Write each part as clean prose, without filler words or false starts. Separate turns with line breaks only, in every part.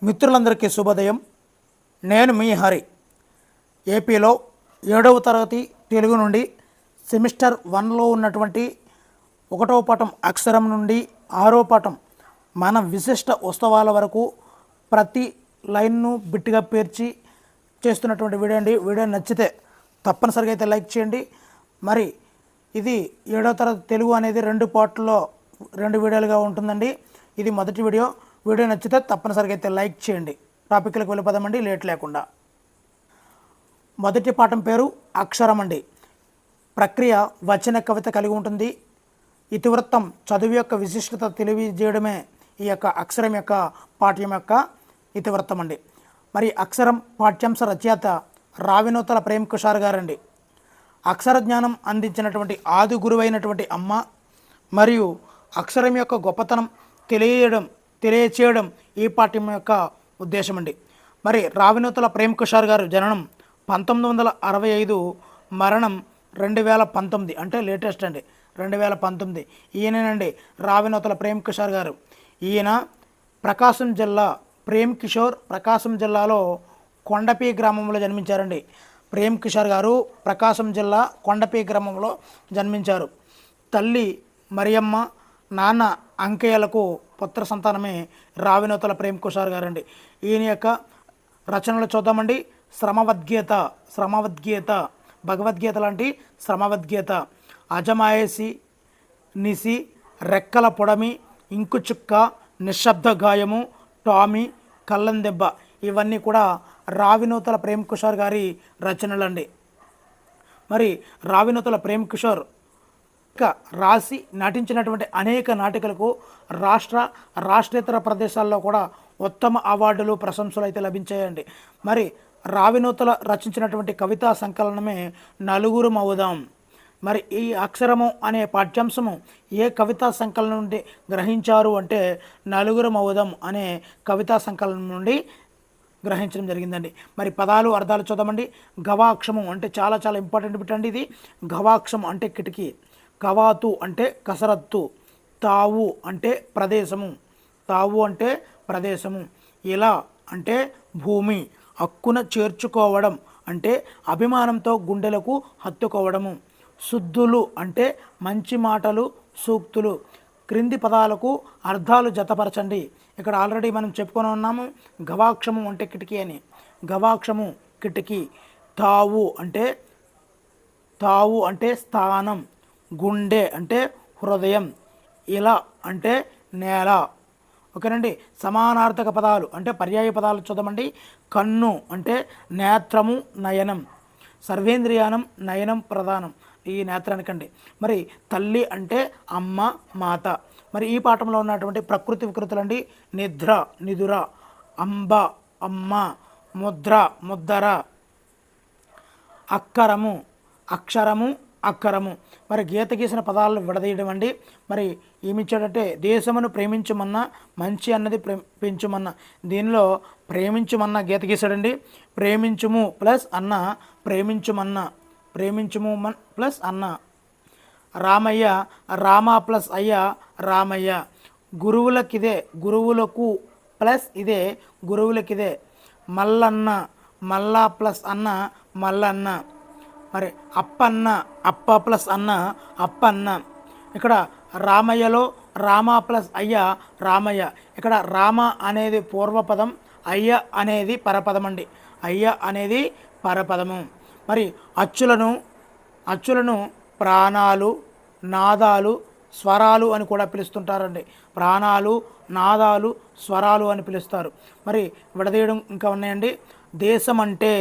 మిత్రులందరికీ శుభోదయం. నేను మీ హరి. ఏపీలో 7వ తరగతి తెలుగు నుండి సెమిస్టర్ 1లో ఉన్నటువంటి 1వ పాఠం అక్షరం నుండి 6వ పాఠం మన విశిష్ట ఉత్సవాల వరకు ప్రతి లైన్ను బిట్గా పేర్చి చేస్తున్నటువంటి వీడియో అండి. వీడియో నచ్చితే తప్పనిసరిగా అయితే లైక్ చేయండి. మరి ఇది 7వ తరగతి తెలుగు అనేది 2 పార్ట్లో 2 వీడియోలుగా ఉంటుందండి. ఇది మొదటి వీడియో. వీడియో నచ్చితే తప్పనిసరిగా అయితే లైక్ చేయండి. టాపిక్లకు వెళ్ళిపోదామండి లేట్ లేకుండా. మొదటి పాఠం పేరు అక్షరం అండి. ప్రక్రియ వచన కవిత కలిగి ఉంటుంది. ఇతివృత్తం చదువు యొక్క విశిష్టత తెలియజేయడమే ఈ యొక్క అక్షరం యొక్క పాఠ్యం యొక్క ఇతివృత్తం అండి. మరి అక్షరం పాఠ్యాంశ రచయిత రావినూతల ప్రేమ్ కుషార్ గారండి. అక్షర జ్ఞానం అందించినటువంటి ఆది గురువైనటువంటి అమ్మ మరియు అక్షరం యొక్క గొప్పతనం తెలియచేయడం ఈ పాఠ్యం యొక్క ఉద్దేశం అండి. మరి రావినూతల ప్రేమ్ కుషార్ గారు జననం 1965, మరణం 2019, అంటే లేటెస్ట్ అండి 2019. ఈయనేనండి రావినూతల ప్రేమ్ కుషార్ గారు. ఈయన ప్రకాశం జిల్లా ప్రకాశం జిల్లాలో కొండపి గ్రామంలో జన్మించారండి. ప్రేమ్ కుషార్ గారు ప్రకాశం జిల్లా కొండపి గ్రామంలో జన్మించారు. తల్లి మరియమ్మ, నాన్న అంకయ్యలకు పుత్ర సంతానమే రావినూతల ప్రేమ్ కుషార్ గారండి. ఈయన యొక్క రచనలు చూద్దామండి. శ్రమవద్గీత, భగవద్గీత లాంటి శ్రమవద్గీత, అజమాయేసి, నిసి, రెక్కల పొడమి, ఇంకుచుక్క, నిశ్శబ్ద గాయము, టామీ, కళ్ళందెబ్బ, ఇవన్నీ కూడా రావినూతల ప్రేమ్ కుషార్ గారి రచనలండి. మరి రావినూతల ప్రేమ్ కుషార్ రాసి నటించినటువంటి అనేక నాటికలకు రాష్ట్రేతర ప్రదేశాల్లో కూడా ఉత్తమ అవార్డులు, ప్రశంసలు అయితే లభించాయండి. మరి రావినూతల రచించినటువంటి కవితా సంకలనమే నలుగురు మౌదాం. మరి ఈ అక్షరము అనే పాఠ్యాంశము ఏ కవితా సంకలనం నుండి గ్రహించారు అంటే నలుగురు మౌదం అనే కవితా సంకలనం నుండి గ్రహించడం జరిగిందండి. మరి పదాలు అర్థాలు చూద్దామండి. గవాక్షము అంటే చాలా చాలా ఇంపార్టెంట్ బిట్ అండి ఇది. గవాక్షం అంటే కిటికీ, కవాతు అంటే కసరత్తు, తావు అంటే ప్రదేశము, ఇలా అంటే భూమి, హక్కున చేర్చుకోవడం అంటే అభిమానంతో గుండెలకు హత్తుకోవడము, శుద్ధులు అంటే మంచి మాటలు, సూక్తులు. క్రింది పదాలకు అర్థాలు జతపరచండి. ఇక్కడ ఆల్రెడీ మనం చెప్పుకొని ఉన్నాము గవాక్షము అంటే కిటికీ అని. గవాక్షము కిటికీ. తావు అంటే స్థానం, గుండె అంటే హృదయం, ఇలా అంటే నేల. ఓకేనండి. సమానార్థక పదాలు అంటే పర్యాయ పదాలు చూద్దామండి. కన్ను అంటే నేత్రము, నయనం. సర్వేంద్రియానం, నయనం ప్రధానం ఈ నేత్రానికండి. మరి తల్లి అంటే అమ్మ, మాత. మరి ఈ పాఠంలో ఉన్నటువంటి ప్రకృతి వికృతులండి. నిద్ర, నిదుర, అంబ, అమ్మ, ముద్ర, ముద్దర, అక్కరము, అక్షరము, అక్కరము. మరి గీత గీసిన పదాలను విడదీయడం అండి. మరి ఏమిచ్చాడంటే దేశమును ప్రేమించుమన్నా, మంచి అన్నది పెంచుమన్నా. దీనిలో ప్రేమించుమన్నా గీత గీసాడండి. ప్రేమించుము ప్లస్ అన్న, ప్రేమించుము ప్లస్ అన్న. రామయ్య, రామ ప్లస్ అయ్య, రామయ్య. గురువులకిదే, గురువులకు ప్లస్ ఇదే, గురువులకిదే. మల్లన్న, మల్లా ప్లస్ అన్న, మల్లన్న. మరి అప్పన్న, అప్ప ప్లస్ అన్న, అప్పన్న. ఇక్కడ రామయ్యలో రామ ప్లస్ అయ్య, రామయ్య. ఇక్కడ రామ అనేది పూర్వపదం, అయ్య అనేది పరపదం అండి. అయ్య అనేది పరపదము. మరి అచ్చులను ప్రాణాలు, నాదాలు, స్వరాలు అని కూడా పిలుస్తుంటారండి. ప్రాణాలు, నాదాలు, స్వరాలు అని పిలుస్తారు. మరి విడదీయడం ఇంకా ఉన్నాయండి. దేశం అంటే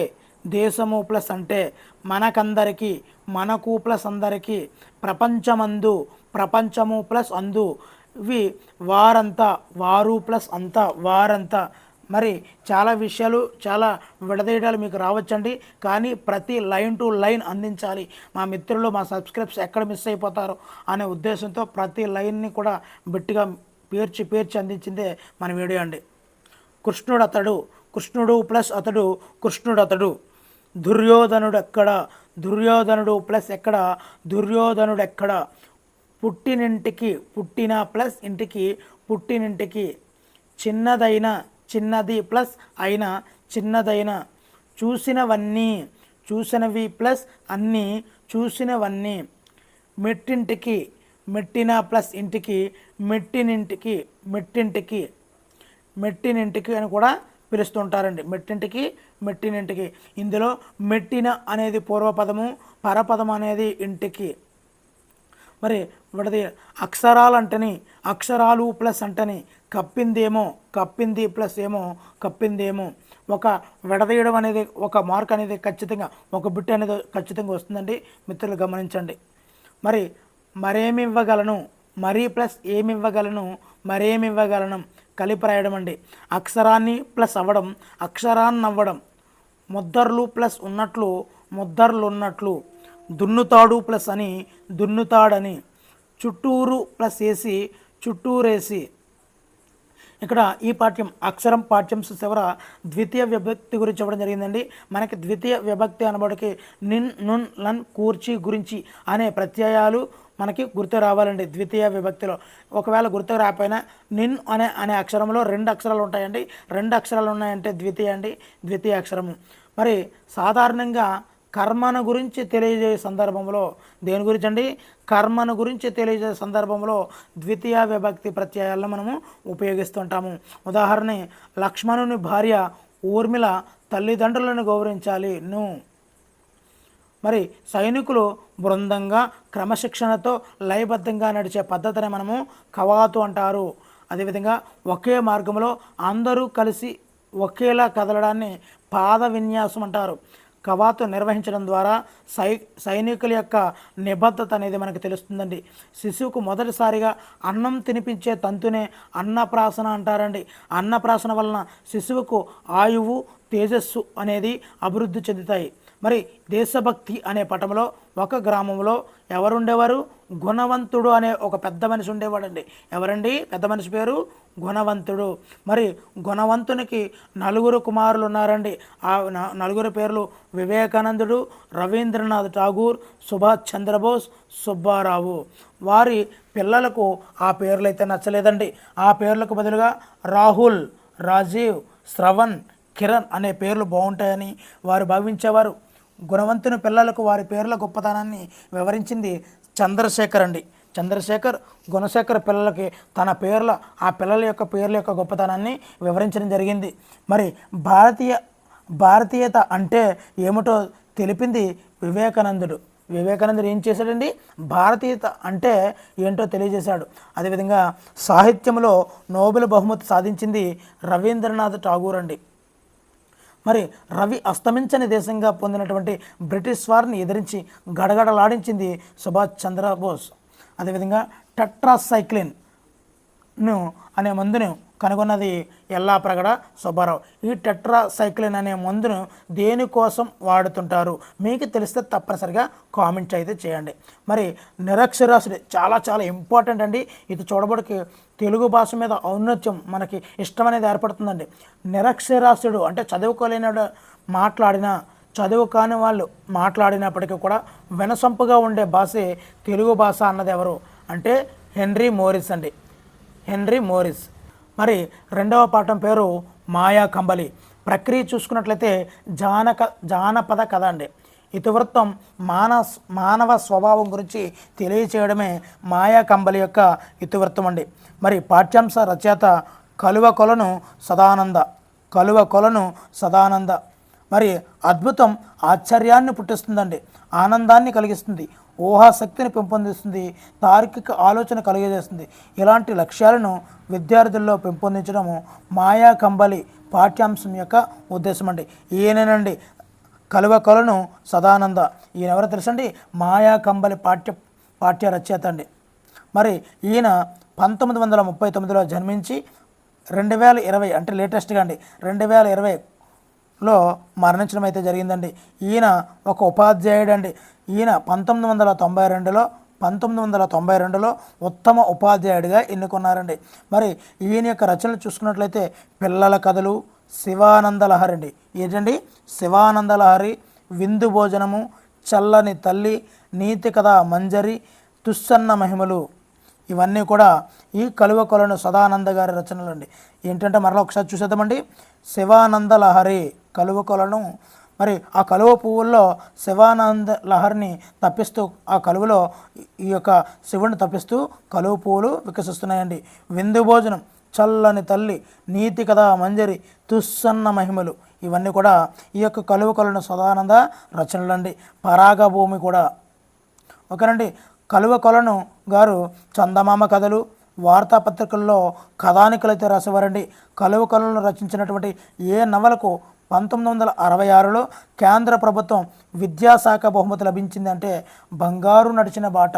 దేశము ప్లస్ అంటే మనకందరికీ, మనకు ప్లస్ అందరికీ. ప్రపంచమందు, ప్రపంచము ప్లస్ అందు. ఇవి వారంతా, వారు ప్లస్ అంతా, వారంతా. మరి చాలా విషయాలు, చాలా విడదీయడాలు మీకు రావచ్చండి. కానీ ప్రతి లైన్ టు లైన్ అందించాలి. మా మిత్రులు, మా సబ్స్క్రైబ్స్ ఎక్కడ మిస్ అయిపోతారో అనే ఉద్దేశంతో ప్రతి లైన్ని కూడా బిట్టిగా పేర్చి అందించిందే మన వీడియో అండి. కృష్ణుడు అతడు, కృష్ణుడు ప్లస్ అతడు, కృష్ణుడు అతడు. దుర్యోధనుడు ఎక్కడ, దుర్యోధనుడు ప్లస్ ఎక్కడ, దుర్యోధనుడు ఎక్కడ. పుట్టినింటికి, పుట్టిన ప్లస్ ఇంటికి, పుట్టినింటికి. చిన్నదైన, చిన్నది ప్లస్ అయిన చిన్నదైన, చూసినవన్నీ చూసినవి ప్లస్ అన్నీ చూసినవన్నీ, మెట్టింటికి మెట్టిన ప్లస్ ఇంటికి మెట్టినింటికి మెట్టింటికి మెట్టినింటికి అని కూడా పిలుస్తుంటారండి. మెట్టింటికి మెట్టినింటికి. ఇందులో మెట్టిన అనేది పూర్వపదము, పరపదం అనేది ఇంటికి. మరి విడది అక్షరాలు అంటని అక్షరాలు ప్లస్ అంటని కప్పిందేమో కప్పింది ప్లస్ ఏమో కప్పిందేమో. ఒక విడదీయడం అనేది ఒక మార్క్ అనేది ఖచ్చితంగా ఒక బిట్ అనేది ఖచ్చితంగా వస్తుందండి మిత్రులు గమనించండి. మరి మరేమి ఇవ్వగలను, మరీ ప్లస్ ఏమి ఇవ్వగలను, మరేమి ఇవ్వగలను కలిపి రాయడం అండి. అక్షరాన్ని ప్లస్ అవ్వడం, అక్షరాన్ని అవ్వడం. ముద్దర్లు ప్లస్ ఉన్నట్లు ముద్దర్లు ఉన్నట్లు, దున్నుతాడు ప్లస్ అని దున్నుతాడని, చుట్టూరు ప్లస్ వేసి చుట్టూరేసి. ఇక్కడ ఈ పాఠ్యం అక్షరం పాఠ్యాంశ చివర ద్వితీయ విభక్తి గురించి ఇవ్వడం జరిగిందండి. మనకి ద్వితీయ విభక్తి అనబడికి నిన్, నున్, లన్, కూర్చి, గురించి అనే ప్రత్యయాలు మనకి గుర్తు రావాలండి ద్వితీయ విభక్తిలో. ఒకవేళ గుర్తు రాకపోయినా నిన్ అనే అక్షరంలో 2 అక్షరాలు ఉంటాయండి. 2 అక్షరాలు ఉన్నాయంటే ద్వితీయ అండి, ద్వితీయ అక్షరము. మరి సాధారణంగా కర్మను గురించి తెలియజేసే సందర్భంలో, దేని గురించి అండి, కర్మను గురించి తెలియజేసే సందర్భంలో ద్వితీయ విభక్తి ప్రత్యయాలను మనము ఉపయోగిస్తుంటాము. ఉదాహరణ, లక్ష్మణుని భార్య ఊర్మిళ తల్లిదండ్రులను గౌరవించాలి ను. మరి సైనికులు బృందంగా క్రమశిక్షణతో లయబద్ధంగా నడిచే పద్ధతిని మనము కవాతు అంటారు. అదేవిధంగా ఒకే మార్గంలో అందరూ కలిసి ఒకేలా కదలడాన్ని పాద విన్యాసం అంటారు. కవాతు నిర్వహించడం ద్వారా సైనికుల యొక్క నిబద్ధత అనేది మనకు తెలుస్తుందండి. శిశువుకు మొదటిసారిగా అన్నం తినిపించే తంతునే అన్నప్రాసన అంటారండి. అన్నప్రాసన వలన శిశువుకు ఆయువు, తేజస్సు అనేది అభివృద్ధి చెందుతాయి. మరి దేశభక్తి అనే పటంలో ఒక గ్రామంలో ఎవరుండేవారు, గుణవంతుడు అనే ఒక పెద్ద మనిషి ఉండేవాడండి. ఎవరండి పెద్ద మనిషి పేరు? గుణవంతుడు. మరి గుణవంతునికి 4 కుమారులు ఉన్నారండి. ఆ 4 పేర్లు వివేకానందుడు, రవీంద్రనాథ్ ఠాగూర్, సుభాష్ చంద్రబోస్, సుబ్బారావు. వారి పిల్లలకు ఆ పేర్లు అయితే నచ్చలేదండి. ఆ పేర్లకు బదులుగా రాహుల్, రాజీవ్, శ్రవణ్, కిరణ్ అనే పేర్లు బాగుంటాయని వారు భావించేవారు. గుణవంతుని పిల్లలకు వారి పేర్ల గొప్పతనాన్ని వివరించింది చంద్రశేఖర్ అండి. చంద్రశేఖర్ గుణశేఖర్ పిల్లలకి తన ఆ పిల్లల యొక్క పేర్ల యొక్క గొప్పతనాన్ని వివరించడం జరిగింది. మరి భారతీయత అంటే ఏమిటో తెలిపింది వివేకానందుడు. వివేకానందుడు ఏం చేశాడండి? భారతీయత అంటే ఏంటో తెలియజేశాడు. అదేవిధంగా సాహిత్యంలో నోబెల్ బహుమతి సాధించింది రవీంద్రనాథ్ ఠాగూర్ అండి. మరి రవి అస్తమించని దేశంగా పొందినటువంటి బ్రిటిష్ వారిని ఎదిరించి గడగడలాడించింది సుభాష్ చంద్రబోస్. అదేవిధంగా టెట్రాసైక్లిన్ అనే మందును కనుగొన్నది ఎల్లాప్రగడ సుబ్బారావు. ఈ టెట్రాసైక్లిన్ అనే మందును దేనికోసం వాడుతుంటారు మీకు తెలిస్తే తప్పనిసరిగా కామెంట్ అయితే చేయండి. మరి నిరక్షరాస్యుడు చాలా చాలా ఇంపార్టెంట్ అండి. ఇది చూడబడికి తెలుగు భాష మీద ఔన్నత్యం మనకి ఇష్టం అనేది ఏర్పడుతుందండి. నిరక్షరాస్యుడు అంటే చదువుకోలేని మాట్లాడినా, చదువు కాని వాళ్ళు మాట్లాడినప్పటికీ కూడా వినసొంపుగా ఉండే భాషే తెలుగు భాష అన్నది ఎవరు అంటే హెన్రీ మోరిస్ అండి. Henry Morris. మరి 2వ పాఠం పేరు మాయా కంబలి. ప్రక్రియ చూసుకున్నట్లయితే జానపద కథ అండి. ఇతివృత్తం మానవ స్వభావం గురించి తెలియచేయడమే మాయా కంబలి యొక్క ఇతివృత్తం అండి. మరి పాఠ్యాంశ రచయిత కలువ కొలను సదానంద. మరి అద్భుతం ఆశ్చర్యాన్ని పుట్టిస్తుందండి, ఆనందాన్ని కలిగిస్తుంది, ఊహాశక్తిని పెంపొందిస్తుంది, తార్కిక ఆలోచన కలిగజేస్తుంది. ఇలాంటి లక్ష్యాలను విద్యార్థుల్లో పెంపొందించడము మాయా కంబలి పాఠ్యాంశం యొక్క ఉద్దేశం అండి. ఈయనేనండి కలువ సదానంద. ఈయన ఎవరో తెలుసండి? మాయా కంబలి పాఠ్య రచయిత అండి. మరి ఈయన 1939లో జన్మించి 2020 అంటే లేటెస్ట్గా అండి 2020లో మరణించడం అయితే జరిగిందండి. ఈయన ఒక ఉపాధ్యాయుడు అండి. ఈయన 1992లో ఉత్తమ ఉపాధ్యాయుడిగా ఎన్నుకున్నారండి. మరి ఈయన యొక్క రచనలు చూసుకున్నట్లయితే పిల్లల కథలు, శివానందలహరి అండి. ఏంటండి? శివానందలహరి, విందు భోజనము, చల్లని తల్లి, నీతి కథ మంజరి, తుస్సన్న మహిమలు. ఇవన్నీ కూడా ఈ కలువ కొలను సదానంద గారి రచనలు అండి. ఏంటంటే మరలా ఒకసారి చూసేద్దామండి. శివానంద లహరి కలువ కొలను. మరి ఆ కలువ పువ్వుల్లో శివానంద లహరిని తప్పిస్తూ ఆ కలువలో ఈ యొక్క శివుడిని తప్పిస్తూ కలువ పువ్వులు వికసిస్తున్నాయండి. విందు భోజనం, చల్లని తల్లి, నీతి కథ మంజరి, తుస్సన్న మహిమలు, ఇవన్నీ కూడా ఈ యొక్క కలువ కొలను సదానంద రచనలండి. పరాగ భూమి కూడా ఓకేనండి. కలువ కొలను గారు చందమామ కథలు, వార్తాపత్రికల్లో కథానికలు అయితే రాసేవారండి. కలువ కొలను రచించినటువంటి ఏ నవలకు 1966లో కేంద్ర ప్రభుత్వం విద్యాశాఖ బహుమతి లభించింది అంటే బంగారు నడిచిన బాట.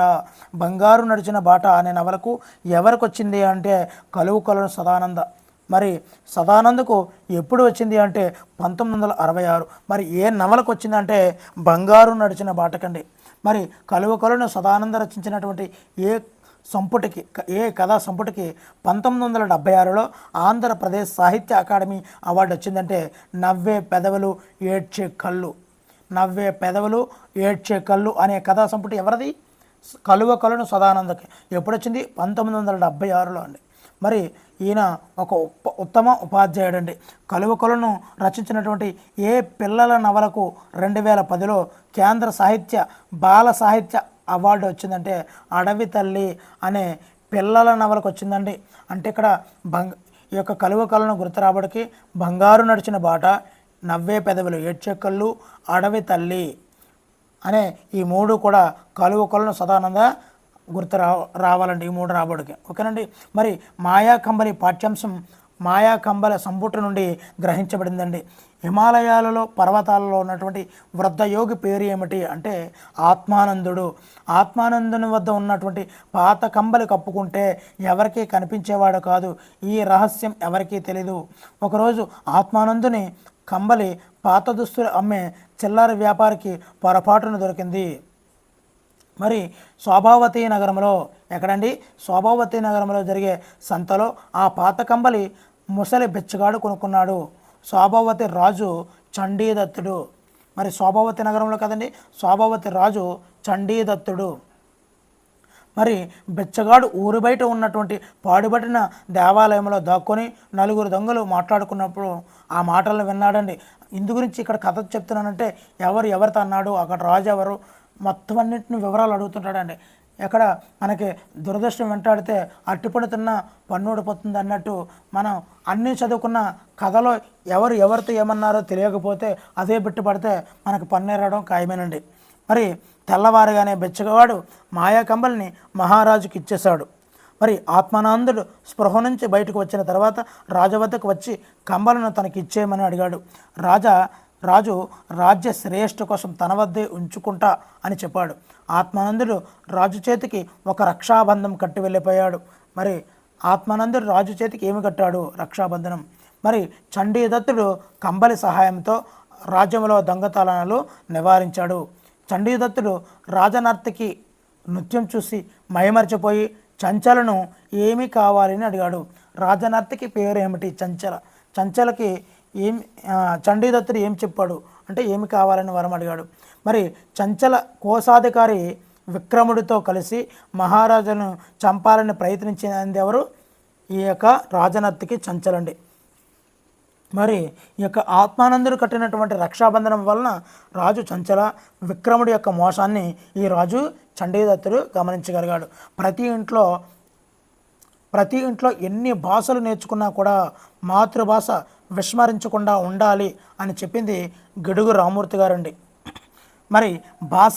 బంగారు నడిచిన బాట అనే నవలకు ఎవరికి వచ్చింది అంటే కలువ కొలను సదానంద. మరి సదానందకు ఎప్పుడు వచ్చింది అంటే 1966. మరి ఏ నవలకు వచ్చిందంటే బంగారు నడిచిన బాటకండి. మరి కలువ కొలను సదానంద రచించినటువంటి ఏ కథా సంపుటికి 1976లో ఆంధ్రప్రదేశ్ సాహిత్య అకాడమీ అవార్డు వచ్చిందంటే నవ్వే పెదవులు ఏడ్చే కళ్ళు. నవ్వే పెదవులు ఏడ్చే కళ్ళు అనే కథా సంపుటి ఎవరిది? కలువ కొలను సదానందకి. ఎప్పుడు వచ్చింది? 1976లో అండి. మరి ఈయన ఒక ఉత్తమ ఉపాధ్యాయుడు అండి. కలువ కొలను రచించినటువంటి ఏ పిల్లల నవలకు 2010లో కేంద్ర సాహిత్య బాల సాహిత్య అవార్డు వచ్చిందంటే అడవి తల్లి అనే పిల్లల నవలకు వచ్చిందండి. అంటే ఇక్కడ ఈ యొక్క కలువ కొలను గుర్తు రాబడికి బంగారు నడిచిన బాట, నవ్వే పెదవులు ఏడ్చే కళ్ళు, అడవి తల్లి అనే ఈ మూడు కూడా కలువ కొలను సదానంద గుర్తు రావాలండి. ఈ మూడు రాబడికి ఓకేనండి. మరి మాయాకంబలి పాఠ్యాంశం మాయాకంబల సంపుటి నుండి గ్రహించబడిందండి. హిమాలయాలలో పర్వతాలలో ఉన్నటువంటి వృద్ధ యోగి పేరు ఏమిటి అంటే ఆత్మానందుడు. ఆత్మానందుని వద్ద ఉన్నటువంటి పాత కంబలి కప్పుకుంటే ఎవరికీ కనిపించేవాడు కాదు. ఈ రహస్యం ఎవరికీ తెలీదు. ఒకరోజు ఆత్మానందుని కంబలి పాత దుస్తులు అమ్మే చిల్లర వ్యాపారికి పొరపాటున దొరికింది. మరి శోభావతి నగరంలో ఎక్కడండి? శోభావతి నగరంలో జరిగే సంతలో ఆ పాత కంబలి ముసలి బెచ్చగాడు కొనుక్కున్నాడు. శోభావతి రాజు చండీదత్తుడు. మరి శోభావతి నగరంలో కదండి, శోభావతి రాజు చండీదత్తుడు. మరి బెచ్చగాడు ఊరి బయట ఉన్నటువంటి పాడుబడిన దేవాలయంలో దాక్కొని నలుగురు దొంగలు మాట్లాడుకున్నప్పుడు ఆ మాటలను విన్నాడండి. ఇందు గురించి ఇక్కడ కథ చెప్తున్నానంటే ఎవరితో అన్నాడు, అక్కడ రాజు ఎవరు, మొత్తం అన్నింటిని వివరాలు అడుగుతుంటాడండి. ఎక్కడ మనకి దురదృష్టం వెంటాడితే అట్టిపడి తిన్న పన్నుడిపోతుంది అన్నట్టు మనం అన్నీ చదువుకున్న కథలో ఎవరితో ఏమన్నారో తెలియకపోతే అదే బిట్టు పడితే మనకు పన్నేరడం ఖాయమేనండి. మరి తెల్లవారుగానే బెచ్చగవాడు మాయాకంబల్ని మహారాజుకి ఇచ్చేశాడు. మరి ఆత్మానందుడు స్పృహ నుంచి బయటకు వచ్చిన తర్వాత రాజు వద్దకు వచ్చి కంబలను తనకి ఇచ్చేయమని అడిగాడు. రాజు రాజ్య శ్రేష్ఠ కోసం తన వద్దే ఉంచుకుంటా అని చెప్పాడు. ఆత్మానందుడు రాజు చేతికి ఒక రక్షాబంధం కట్టి వెళ్ళిపోయాడు. మరి ఆత్మానందుడు రాజు చేతికి ఏమి కట్టాడు? రక్షాబంధనం. మరి చండీదత్తుడు కంబలి సహాయంతో రాజ్యంలో దొంగతనాలు నివారించాడు. చండీదత్తుడు రాజనర్తకి నృత్యం చూసి మైమర్చిపోయి చంచలను ఏమి కావాలని అడిగాడు. రాజనర్తకి పేరు ఏమిటి? చంచల. చంచలకి చండీదత్తుడు ఏం చెప్పాడు అంటే ఏమి కావాలని వరం అడిగాడు. మరి చంచల కోశాధికారి విక్రముడితో కలిసి మహారాజును చంపాలని ప్రయత్నించింది ఎవరు? ఈ యొక్క రాజనర్తకి చంచలండి. మరి ఈ యొక్క ఆత్మానందుడు కట్టినటువంటి రక్షాబంధనం వలన రాజు చంచల విక్రముడి యొక్క మోసాన్ని ఈ రాజు చండీదత్తుడు గమనించగలిగాడు. ప్రతి ఇంట్లో ఎన్ని భాషలు నేర్చుకున్నా కూడా మాతృభాష విస్మరించకుండా ఉండాలి అని చెప్పింది గిడుగు రామూర్తి గారండి. మరి భాష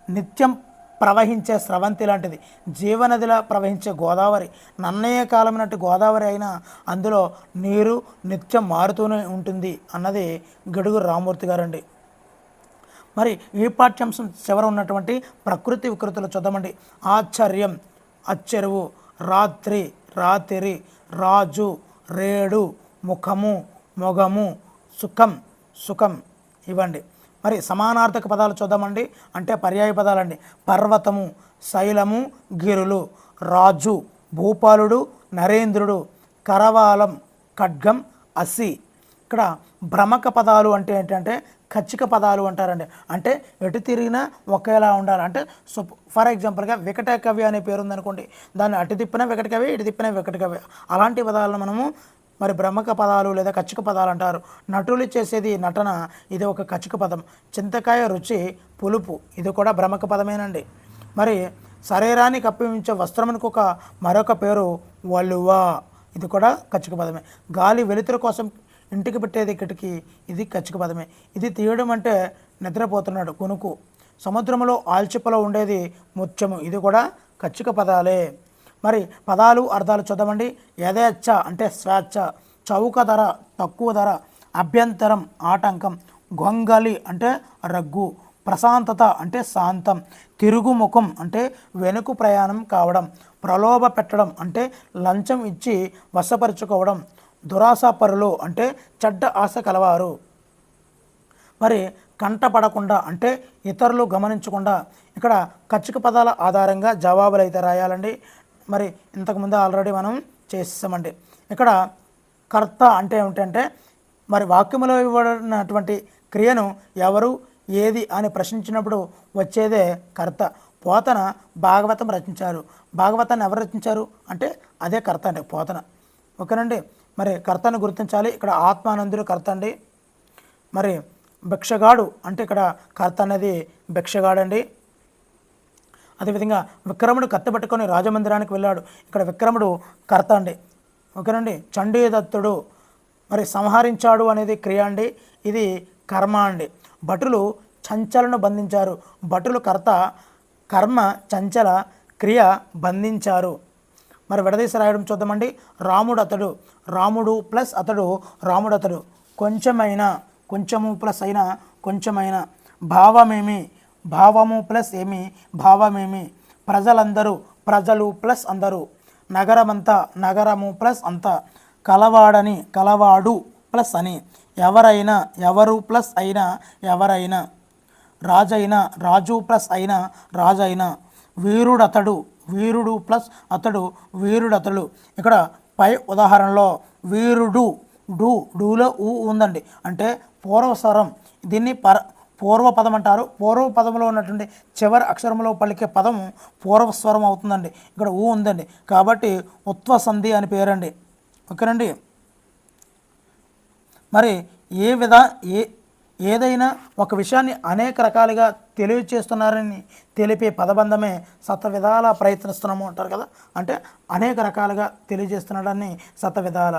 నిత్యం ప్రవహించే స్రవంతి లాంటిది, జీవనదిలా ప్రవహించే గోదావరి. నన్నయ్య కాలం నాటి గోదావరి అయినా అందులో నీరు నిత్యం మారుతూనే ఉంటుంది అన్నది గిడుగు రామూర్తి గారండి. మరి ఈ పాఠ్యాంశం చివర ఉన్నటువంటి ప్రకృతి వికృతులు చూద్దామండి. ఆశ్చర్యం, అచ్చెరువు, రాత్రి, రాతిరి, రాజు, రేడు, ముఖము, మొగము, సుఖం ఇవ్వండి. మరి సమానార్థక పదాలు చూద్దామండి. అంటే పర్యాయ పదాలండి. పర్వతము, శైలము, గిరులు, రాజు, భూపాలుడు, నరేంద్రుడు, కరవాలం, ఖడ్గం, అసి. ఇక్కడ భ్రమక పదాలు అంటే ఏంటంటే ఖచ్చిక పదాలు అంటారండి. అంటే ఎటు తిరిగినా ఒకేలా ఉండాలి. అంటే ఫర్ ఎగ్జాంపుల్గా వికట కవి అనే పేరు ఉందనుకోండి, దాన్ని అటు తిప్పిన వికట కవి, ఇటు తిప్పిన వికట కవి, అలాంటి పదాలను మనము మరి భ్రమక పదాలు లేదా ఖచ్చిక పదాలు అంటారు. నటులు చేసేది నటన, ఇది ఒక ఖచ్చిక పదం. చింతకాయ రుచి పులుపు, ఇది కూడా భ్రమక పదమేనండి. మరి శరీరాన్ని కప్పిమించే వస్త్రమునకు మరొక పేరు వలువ, ఇది కూడా ఖచ్చిక పదమే. గాలి వెలుతురు కోసం ఇంటికి పెట్టేది కిటికీ, ఇది ఖచ్చిక పదమే. ఇది తీయడం అంటే నిద్రపోతున్నాడు కొనుకు. సముద్రంలో ఆల్చిప్పలో ఉండేది ముత్యము, ఇది కూడా ఖచ్చిక పదాలే. మరి పదాలు అర్థాలు చూద్దామండి. యథేచ్ఛ అంటే స్వేచ్ఛ, చౌక ధర తక్కువ ధర, అభ్యంతరం ఆటంకం, గొంగలి అంటే రగ్గు, ప్రశాంతత అంటే శాంతం, తిరుగుముఖం అంటే వెనుక ప్రయాణం కావడం, ప్రలోభ పెట్టడం అంటే లంచం ఇచ్చి వశపరుచుకోవడం, దురాశపరులు అంటే చెడ్డ ఆశ కలవారు. మరి కంటపడకుండా అంటే ఇతరులు గమనించకుండా. ఇక్కడ ఖచ్చిక పదాల ఆధారంగా జవాబులు అయితే రాయాలండి. మరి ఇంతకుముందు ఆల్రెడీ మనం చేసామండి. ఇక్కడ కర్త అంటే ఏమిటంటే మరి వాక్యములో ఇవ్వబడినటువంటి క్రియను ఎవరు ఏది అని ప్రశ్నించినప్పుడు వచ్చేదే కర్త. పోతన భాగవతం రచించారు. భాగవతాన్ని ఎవరు రచించారు అంటే అదే కర్త అండి, పోతన. ఓకేనండి. మరి కర్తను గుర్తించాలి. ఇక్కడ ఆత్మానందుడు కర్త అండి. మరి భిక్షగాడు అంటే ఇక్కడ కర్త అనేది భిక్షగాడండి. అదేవిధంగా విక్రముడు కత్తి పట్టుకొని రాజమందిరానికి వెళ్ళాడు, ఇక్కడ విక్రముడు కర్త అండి. ఓకేనండి. చండీదత్తుడు మరి సంహరించాడు అనేది క్రియ అండి, ఇది కర్మ అండి. భటులు చంచలను బంధించారు, భటులు కర్త, కర్మ చంచల, క్రియ బంధించారు. మరి విడదీసి రాయడం చూద్దామండి. రాముడు అతడు, రాముడు ప్లస్ అతడు, రాముడు అతడు. కొంచెమైనా, కొంచెము ప్లస్ అయినా, కొంచెమైనా. భావమేమి, భావము ప్లస్ ఏమి, భావమేమి. ప్రజలందరూ, ప్రజలు ప్లస్ అందరూ. నగరమంతా, నగరము ప్లస్ అంతా. కలవాడని, కలవాడు ప్లస్ అని. ఎవరైనా, ఎవరు ప్లస్ అయినా, ఎవరైనా. రాజైనా, రాజు ప్లస్ అయినా, రాజైనా. వీరుడతడు, వీరుడు ప్లస్ అతడు, వీరుడతడు. ఇక్కడ పై ఉదాహరణలో వీరుడు, డూలో ఊ ఉందండి, అంటే పూర్వస్వరం. దీన్ని పూర్వపదం అంటారు. పూర్వపదంలో ఉన్నటువంటి చివరి అక్షరంలో పలికే పదం పూర్వస్వరం అవుతుందండి. ఇక్కడ ఊ ఉందండి కాబట్టి ఉత్వసంధి అని పేరండి. ఓకేనండి. మరి ఏదైనా ఒక విషయాన్ని అనేక రకాలుగా తెలియచేస్తున్నారని తెలిపే పదబంధమే శతవిధాల ప్రయత్నిస్తున్నాము అంటారు కదా, అంటే అనేక రకాలుగా తెలియజేస్తున్నాడని శతవిధాల.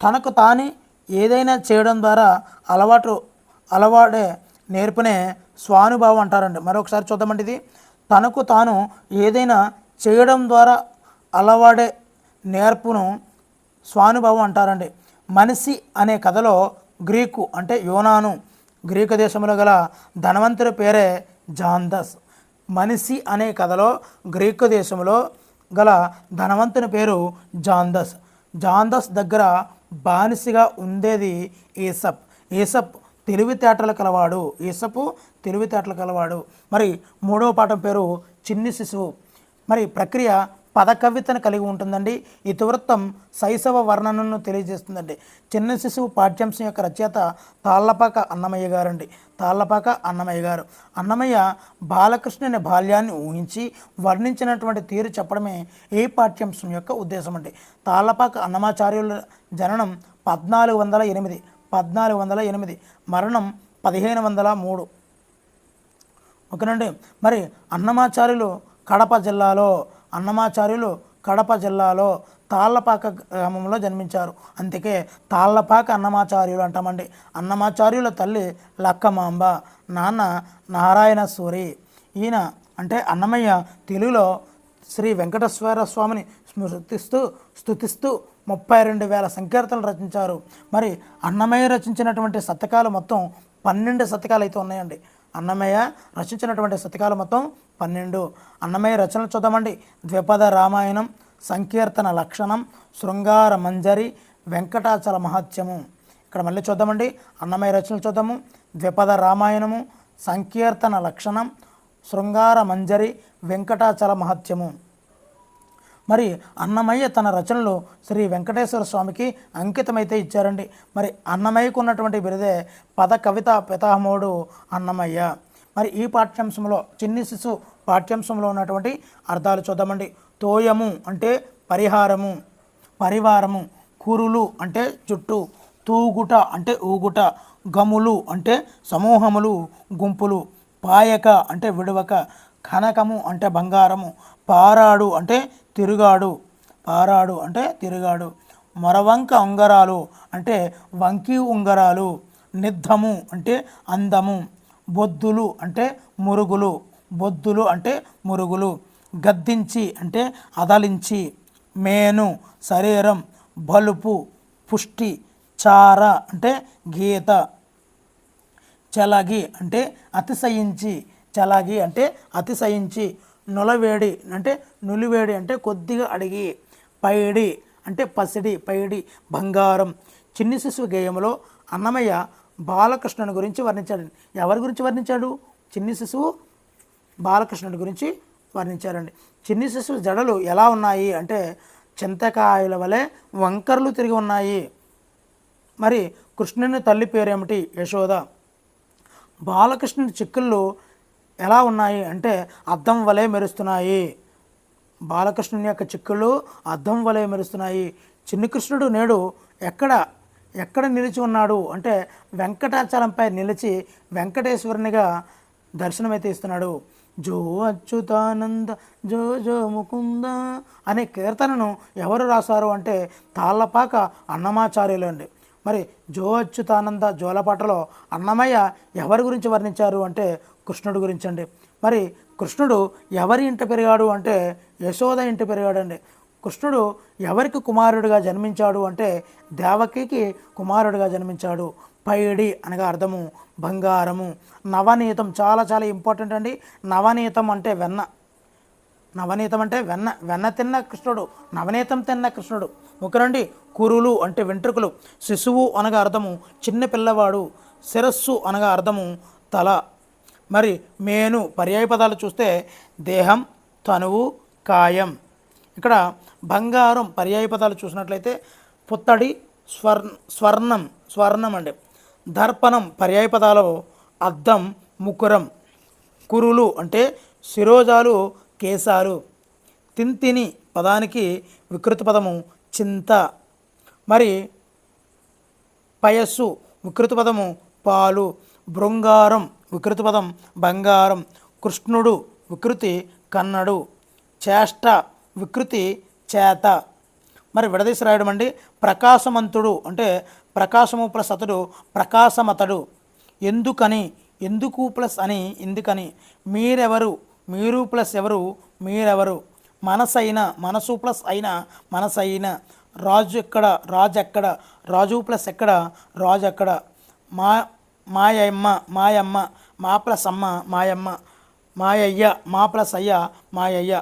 తనకు తానే ఏదైనా చేయడం ద్వారా అలవాడే నేర్పునే స్వానుభావం అంటారండి. మరొకసారి చూద్దామండి. ఇది తనకు తాను ఏదైనా చేయడం ద్వారా అలవాడే నేర్పును స్వానుభావం అంటారండి. మనిషి అనే కథలో గ్రీకు అంటే యోనాను, గ్రీకు దేశంలో గల ధనవంతుడి పేరే జాందస్. మనిషి అనే కథలో గ్రీకు దేశంలో గల ధనవంతుని పేరు జాందస్. జాందస్ దగ్గర బానిసగా ఉండేది ఈసప్. ఈసప్ తెలివితేటలు కలవాడు, ఈసపు తెలివితేటలు కలవాడు. మరి మూడవ పాఠం పేరు చిన్ని శిశువు. మరి ప్రక్రియ పద కవితను కలిగి ఉంటుందండి. ఇతివృత్తం శైశవ వర్ణనను తెలియజేస్తుందండి. చిన్న శిశువు పాఠ్యాంశం యొక్క రచయిత తాళ్లపాక అన్నమయ్య గారండి. తాళ్లపాక అన్నమయ్య గారు. అన్నమయ్య బాలకృష్ణుని బాల్యాన్ని ఊహించి వర్ణించినటువంటి తీరు చెప్పడమే ఈ పాఠ్యాంశం యొక్క ఉద్దేశం అండి. తాళ్లపాక అన్నమాచార్యుల జననం 1408, మరణం 1503. ఓకేనండి. మరి అన్నమాచార్యులు కడప జిల్లాలో తాళ్లపాక గ్రామంలో జన్మించారు. అందుకే తాళ్లపాక అన్నమాచార్యులు అంటామండి. అన్నమాచార్యుల తల్లి లక్కమాంబ, నాన్న నారాయణ సూరి. ఈయన అంటే అన్నమయ్య తెలుగులో శ్రీ వెంకటేశ్వర స్వామిని స్తుతిస్తూ 32,000 సంకీర్తనలు రచించారు. మరి అన్నమయ్య రచించినటువంటి శతకాలు మొత్తం 12 శతకాలు అయితే ఉన్నాయండి. అన్నమయ్య రచించినటువంటి శతకాలు మొత్తం 12. అన్నమయ్య రచనలు చూద్దామండి. ద్విపద రామాయణం, సంకీర్తన లక్షణం, శృంగార మంజరి, వెంకటాచల మహత్యము. ఇక్కడ మళ్ళీ చూద్దామండి. అన్నమయ్య రచనలు చూద్దాము. ద్విపద రామాయణము, సంకీర్తన లక్షణం, శృంగార మంజరి, వెంకటాచల మహత్యము. మరి అన్నమయ్య తన రచనలు శ్రీ వెంకటేశ్వర స్వామికి అంకితమైతే ఇచ్చారండి. మరి అన్నమయ్యకు ఉన్నటువంటి బిరుదే పద కవిత పితామహుడు అన్నమయ్య. మరి ఈ పాఠ్యాంశంలో చిన్ని శిశు పాఠ్యాంశంలో ఉన్నటువంటి అర్థాలు చూద్దామండి. తోయము అంటే పరిహారము, పరివారము. కురులు అంటే చుట్టూ, తూగుట అంటే ఊగుట, గములు అంటే సమూహములు, గుంపులు, పాయక అంటే విడవక, కనకము అంటే బంగారము, పారాడు అంటే తిరుగాడు, పారాడు అంటే తిరుగాడు, మొరవంక ఉంగరాలు అంటే వంకి ఉంగరాలు, నిద్ధము అంటే అందము, బొద్దులు అంటే మురుగులు, బొద్దులు అంటే మురుగులు, గద్దించి అంటే అదలించి, మేను శరీరం, బలుపు పుష్టి, చార అంటే గీత, చలగి అంటే అతిశయించి, చలగి అంటే అతిశయించి, నులవేడి అంటే నులివేడి అంటే కొద్దిగా అడిగి, పైడి అంటే పసిడి, పైడి బంగారం. చిన్ని శిశువు గేయంలో అన్నమయ్య బాలకృష్ణుని గురించి వర్ణించాడు. ఎవరి గురించి వర్ణించాడు? చిన్ని శిశువు బాలకృష్ణుడి గురించి వర్ణించారండి. చిన్ని శిశువు జడలు ఎలా ఉన్నాయి అంటే చింతకాయల వలె వంకర్లు తిరిగి ఉన్నాయి. మరి కృష్ణుని తల్లి పేరేమిటి? యశోద. బాలకృష్ణుడి చిక్కుళ్ళు ఎలా ఉన్నాయి అంటే అద్దం వలె మెరుస్తున్నాయి. బాలకృష్ణుని యొక్క చిక్కుళ్ళు అద్దం వలె మెరుస్తున్నాయి. చిన్ని కృష్ణుడు నేడు ఎక్కడ నిలిచి ఉన్నాడు అంటే వెంకటాచలంపై నిలిచి వెంకటేశ్వరునిగా దర్శనమైతే ఇస్తున్నాడు. జో అచ్యుతానంద జో జో ముకుంద అనే కీర్తనను ఎవరు రాశారు అంటే తాళ్ళపాక అన్నమాచార్యులు అండి. మరి జో అచ్యుతానంద జోలపాటలో అన్నమయ్య ఎవరి గురించి వర్ణించారు అంటే కృష్ణుడు గురించి అండి. మరి కృష్ణుడు ఎవరి ఇంట పెరిగాడు అంటే యశోద ఇంట పెరిగాడండి. కృష్ణుడు ఎవరికి కుమారుడిగా జన్మించాడు అంటే దేవకికి కుమారుడిగా జన్మించాడు. పైడి అనగా అర్థము బంగారము. నవనీతం చాలా చాలా ఇంపార్టెంట్ అండి. నవనీతం అంటే వెన్న, నవనీతం అంటే వెన్న తిన్న కృష్ణుడు, నవనీతం తిన్న కృష్ణుడు. ఒకరండి కురులు అంటే వెంట్రుకలు. శిశువు అనగా అర్థము చిన్న పిల్లవాడు. శిరస్సు అనగా అర్థము తల. మరి మేను పర్యాయ పదాలు చూస్తే దేహం, తనువు, కాయం. ఇక్కడ బంగారం పర్యాయ పదాలు చూసినట్లయితే పుత్తడి, స్వర్ణం అండి. దర్పణం పర్యాయ పదాలు అద్దం, ముకురం. కురులు అంటే శిరోజాలు, కేశాలు. తింతిని పదానికి వికృత పదము చింత. మరి పయస్సు వికృత పదము పాలు. బృంగారం వికృత పదం బంగారం. కృష్ణుడు వికృతి కన్నడు. చేష్ట వికృతి చేత. మరి విడదీసి రాయడం అండి. ప్రకాశమంతుడు అంటే ప్రకాశము ప్లస్ అతడు ప్రకాశమతడు. ఎందుకని, ఎందుకు ప్లస్ అని ఎందుకని. మీరెవరు, మీరు ప్లస్ ఎవరు మీరెవరు. మనసైన, మనసు ప్లస్ అయిన మనసైన. రాజు ఎక్కడ, రాజు ఎక్కడ, రాజు ప్లస్ ఎక్కడ రాజు ఎక్కడ. మాయమ్మ, మాయమ్మ, మా ప్లస్ అమ్మ మాయమ్మ. మాయయ్య, మా ప్లస్ అయ్య మాయయ్య.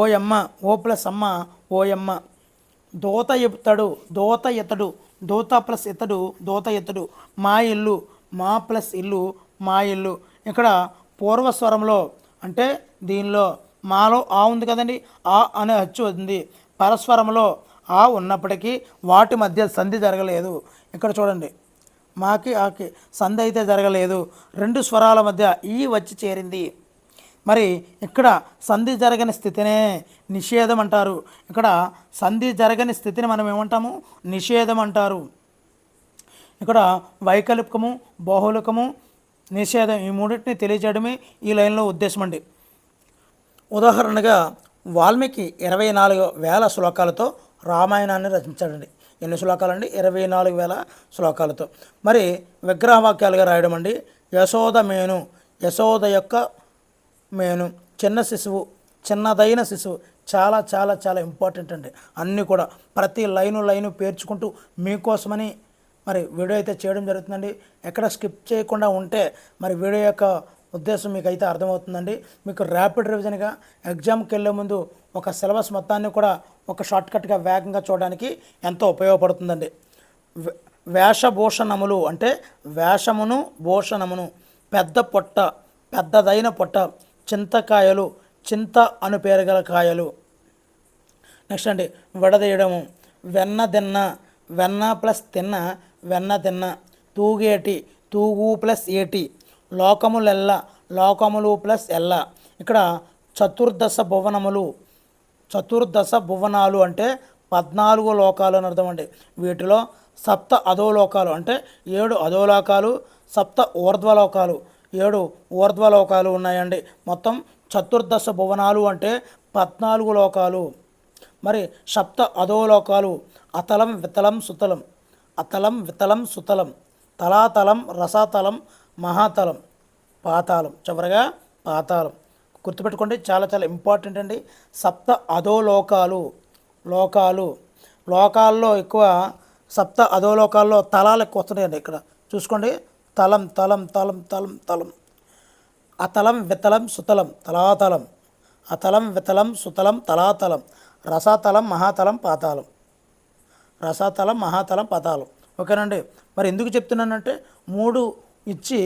ఓయమ్మ, ఓ ప్లస్ అమ్మ ఓయమ్మ. దోత ఎత్తడు, దోత ఎత్తడు, దోత ప్లస్ ఎత్తడు దోత ఎత్తడు. మా ఇల్లు, మా ప్లస్ ఇల్లు మా ఇల్లు. ఇక్కడ పూర్వస్వరంలో అంటే దీనిలో మాలో ఆ ఉంది కదండి, ఆ అనే అచ్చు ఉంది. పరస్వరంలో ఆ ఉన్నప్పటికీ వాటి మధ్య సంధి జరగలేదు. ఇక్కడ చూడండి, మాకి ఆకి సంధి అయితే జరగలేదు. రెండు స్వరాల మధ్య ఈ వచ్చి చేరింది. మరి ఇక్కడ సంధి జరగని స్థితినే నిషేధం అంటారు. ఇక్కడ సంధి జరగని స్థితిని మనం ఏమంటాము? నిషేధం అంటారు. ఇక్కడ వైకల్పికము, బాహుళికము, నిషేధం ఈ మూడింటిని తెలియజేయడమే ఈ లైన్లో ఉద్దేశం అండి. ఉదాహరణగా వాల్మీకి 24,000 శ్లోకాలతో రామాయణాన్ని రచించాడండి. ఎన్ని శ్లోకాలండి? 24,000 శ్లోకాలతో. మరి విగ్రహవాక్యాలుగా రాయడం అండి. యశోద మేను, యశోద యొక్క మేను. చిన్న శిశువు, చిన్నదైన శిశువు. చాలా చాలా చాలా ఇంపార్టెంట్ అండి. అన్నీ కూడా ప్రతి లైను పేర్చుకుంటూ మీకోసమని మరి వీడియో అయితే చేయడం జరుగుతుందండి. ఎక్కడ స్కిప్ చేయకుండా ఉంటే మరి వీడియో యొక్క ఉద్దేశం మీకు అయితే అర్థమవుతుందండి. మీకు ర్యాపిడ్ రివిజన్గా ఎగ్జామ్కి వెళ్ళే ముందు ఒక సిలబస్ మొత్తాన్ని కూడా ఒక షార్ట్కట్గా వేగంగా చూడడానికి ఎంతో ఉపయోగపడుతుందండి. వేషభూషణములు అంటే వేషమును భూషణమును. పెద్ద పొట్ట, పెద్దదైన పొట్ట. చింతకాయలు, చింత అను పేరు గల కాయలు. నెక్స్ట్ అండి విడదీయడము, వెన్న తిన్న, వెన్న ప్లస్ తిన్న, వెన్న తిన్న, తూగేటి, తూగు ప్లస్ ఏటి, లోకములెల్ల, లోకములు ప్లస్ ఎల్ల. ఇక్కడ చతుర్దశ భువనములు, చతుర్దశ భువనాలు అంటే 14 లోకాలు అని అర్థం అండి. వీటిలో సప్త అధోలోకాలు అంటే 7 అధోలోకాలు, సప్త ఊర్ధ్వలోకాలు 7 ఊర్ధ్వలోకాలు ఉన్నాయండి. మొత్తం చతుర్దశ భువనాలు అంటే 14 లోకాలు. మరి సప్త అధోలోకాలు అతలం వితలం సుతలం, అతలం వితలం సుతలం, తలాతలం రసాతలం మహాతలం పాతాళం, చివరగా పాతాళం. గుర్తుపెట్టుకోండి, చాలా చాలా ఇంపార్టెంట్ అండి. సప్త అధోలోకాలు, లోకాలు, లోకాల్లో ఎక్కువ సప్త అధోలోకాల్లో తలాలు ఎక్కువ వస్తున్నాయండి. ఇక్కడ చూసుకోండి, తలం తలం తలం తలం తలం, అతలం వితలం సుతలం తలాతలం, అతలం వితలం సుతలం తలాతలం, రసాతలం మహాతలం పాతాళం, రసాతలం మహాతలం పాతాళం. ఓకేనండి. మరి ఎందుకు చెప్తున్నానంటే 3 ఇచ్చి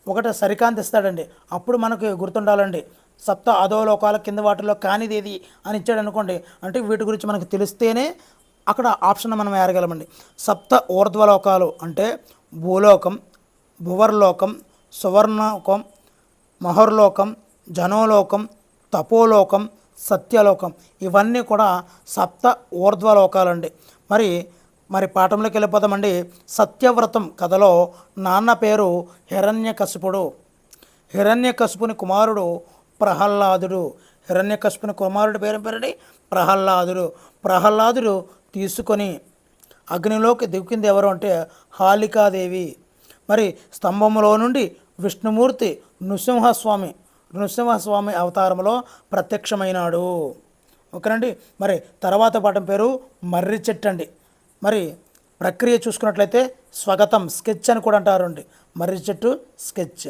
ఒకటి సరికాంతి ఇస్తాడండి, అప్పుడు మనకు గుర్తుండాలండి. సప్త అధోలోకాల కింద వాటిలో కానిది ఏది అని ఇచ్చాడు అనుకోండి, అంటే వీటి గురించి మనకు తెలిస్తేనే అక్కడ ఆప్షన్ మనం వేయగలమండి. సప్త ఊర్ధ్వలోకాలు అంటే భూలోకం, భువర్లోకం, సువర్ణలోకం, మహర్లోకం, జనోలోకం, తపోలోకం, సత్యలోకం, ఇవన్నీ కూడా సప్త ఊర్ధ్వలోకాలండి. మరి మరి పాఠంలోకి వెళ్ళిపోతామండి. సత్యవ్రతం కథలో నాన్న పేరు హిరణ్యకశిపుడు, హిరణ్యకశిపుని కుమారుడు ప్రహ్లాదుడు, హిరణ్యకశిపుని కుమారుడి పేరండి ప్రహ్లాదుడు. ప్రహ్లాదుడు తీసుకొని అగ్నిలోకి దిక్కింది ఎవరు అంటే హాలికాదేవి. మరి స్తంభములో నుండి విష్ణుమూర్తి నృసింహస్వామి అవతారంలో ప్రత్యక్షమైనాడు. ఓకేనండి. మరి తర్వాత పాఠం పేరు మర్రి చెట్టు అండి. మరి ప్రక్రియ చూసుకున్నట్లయితే స్వగతం స్కెచ్ అని కూడా అంటారండి. మర్రి చెట్టు స్కెచ్.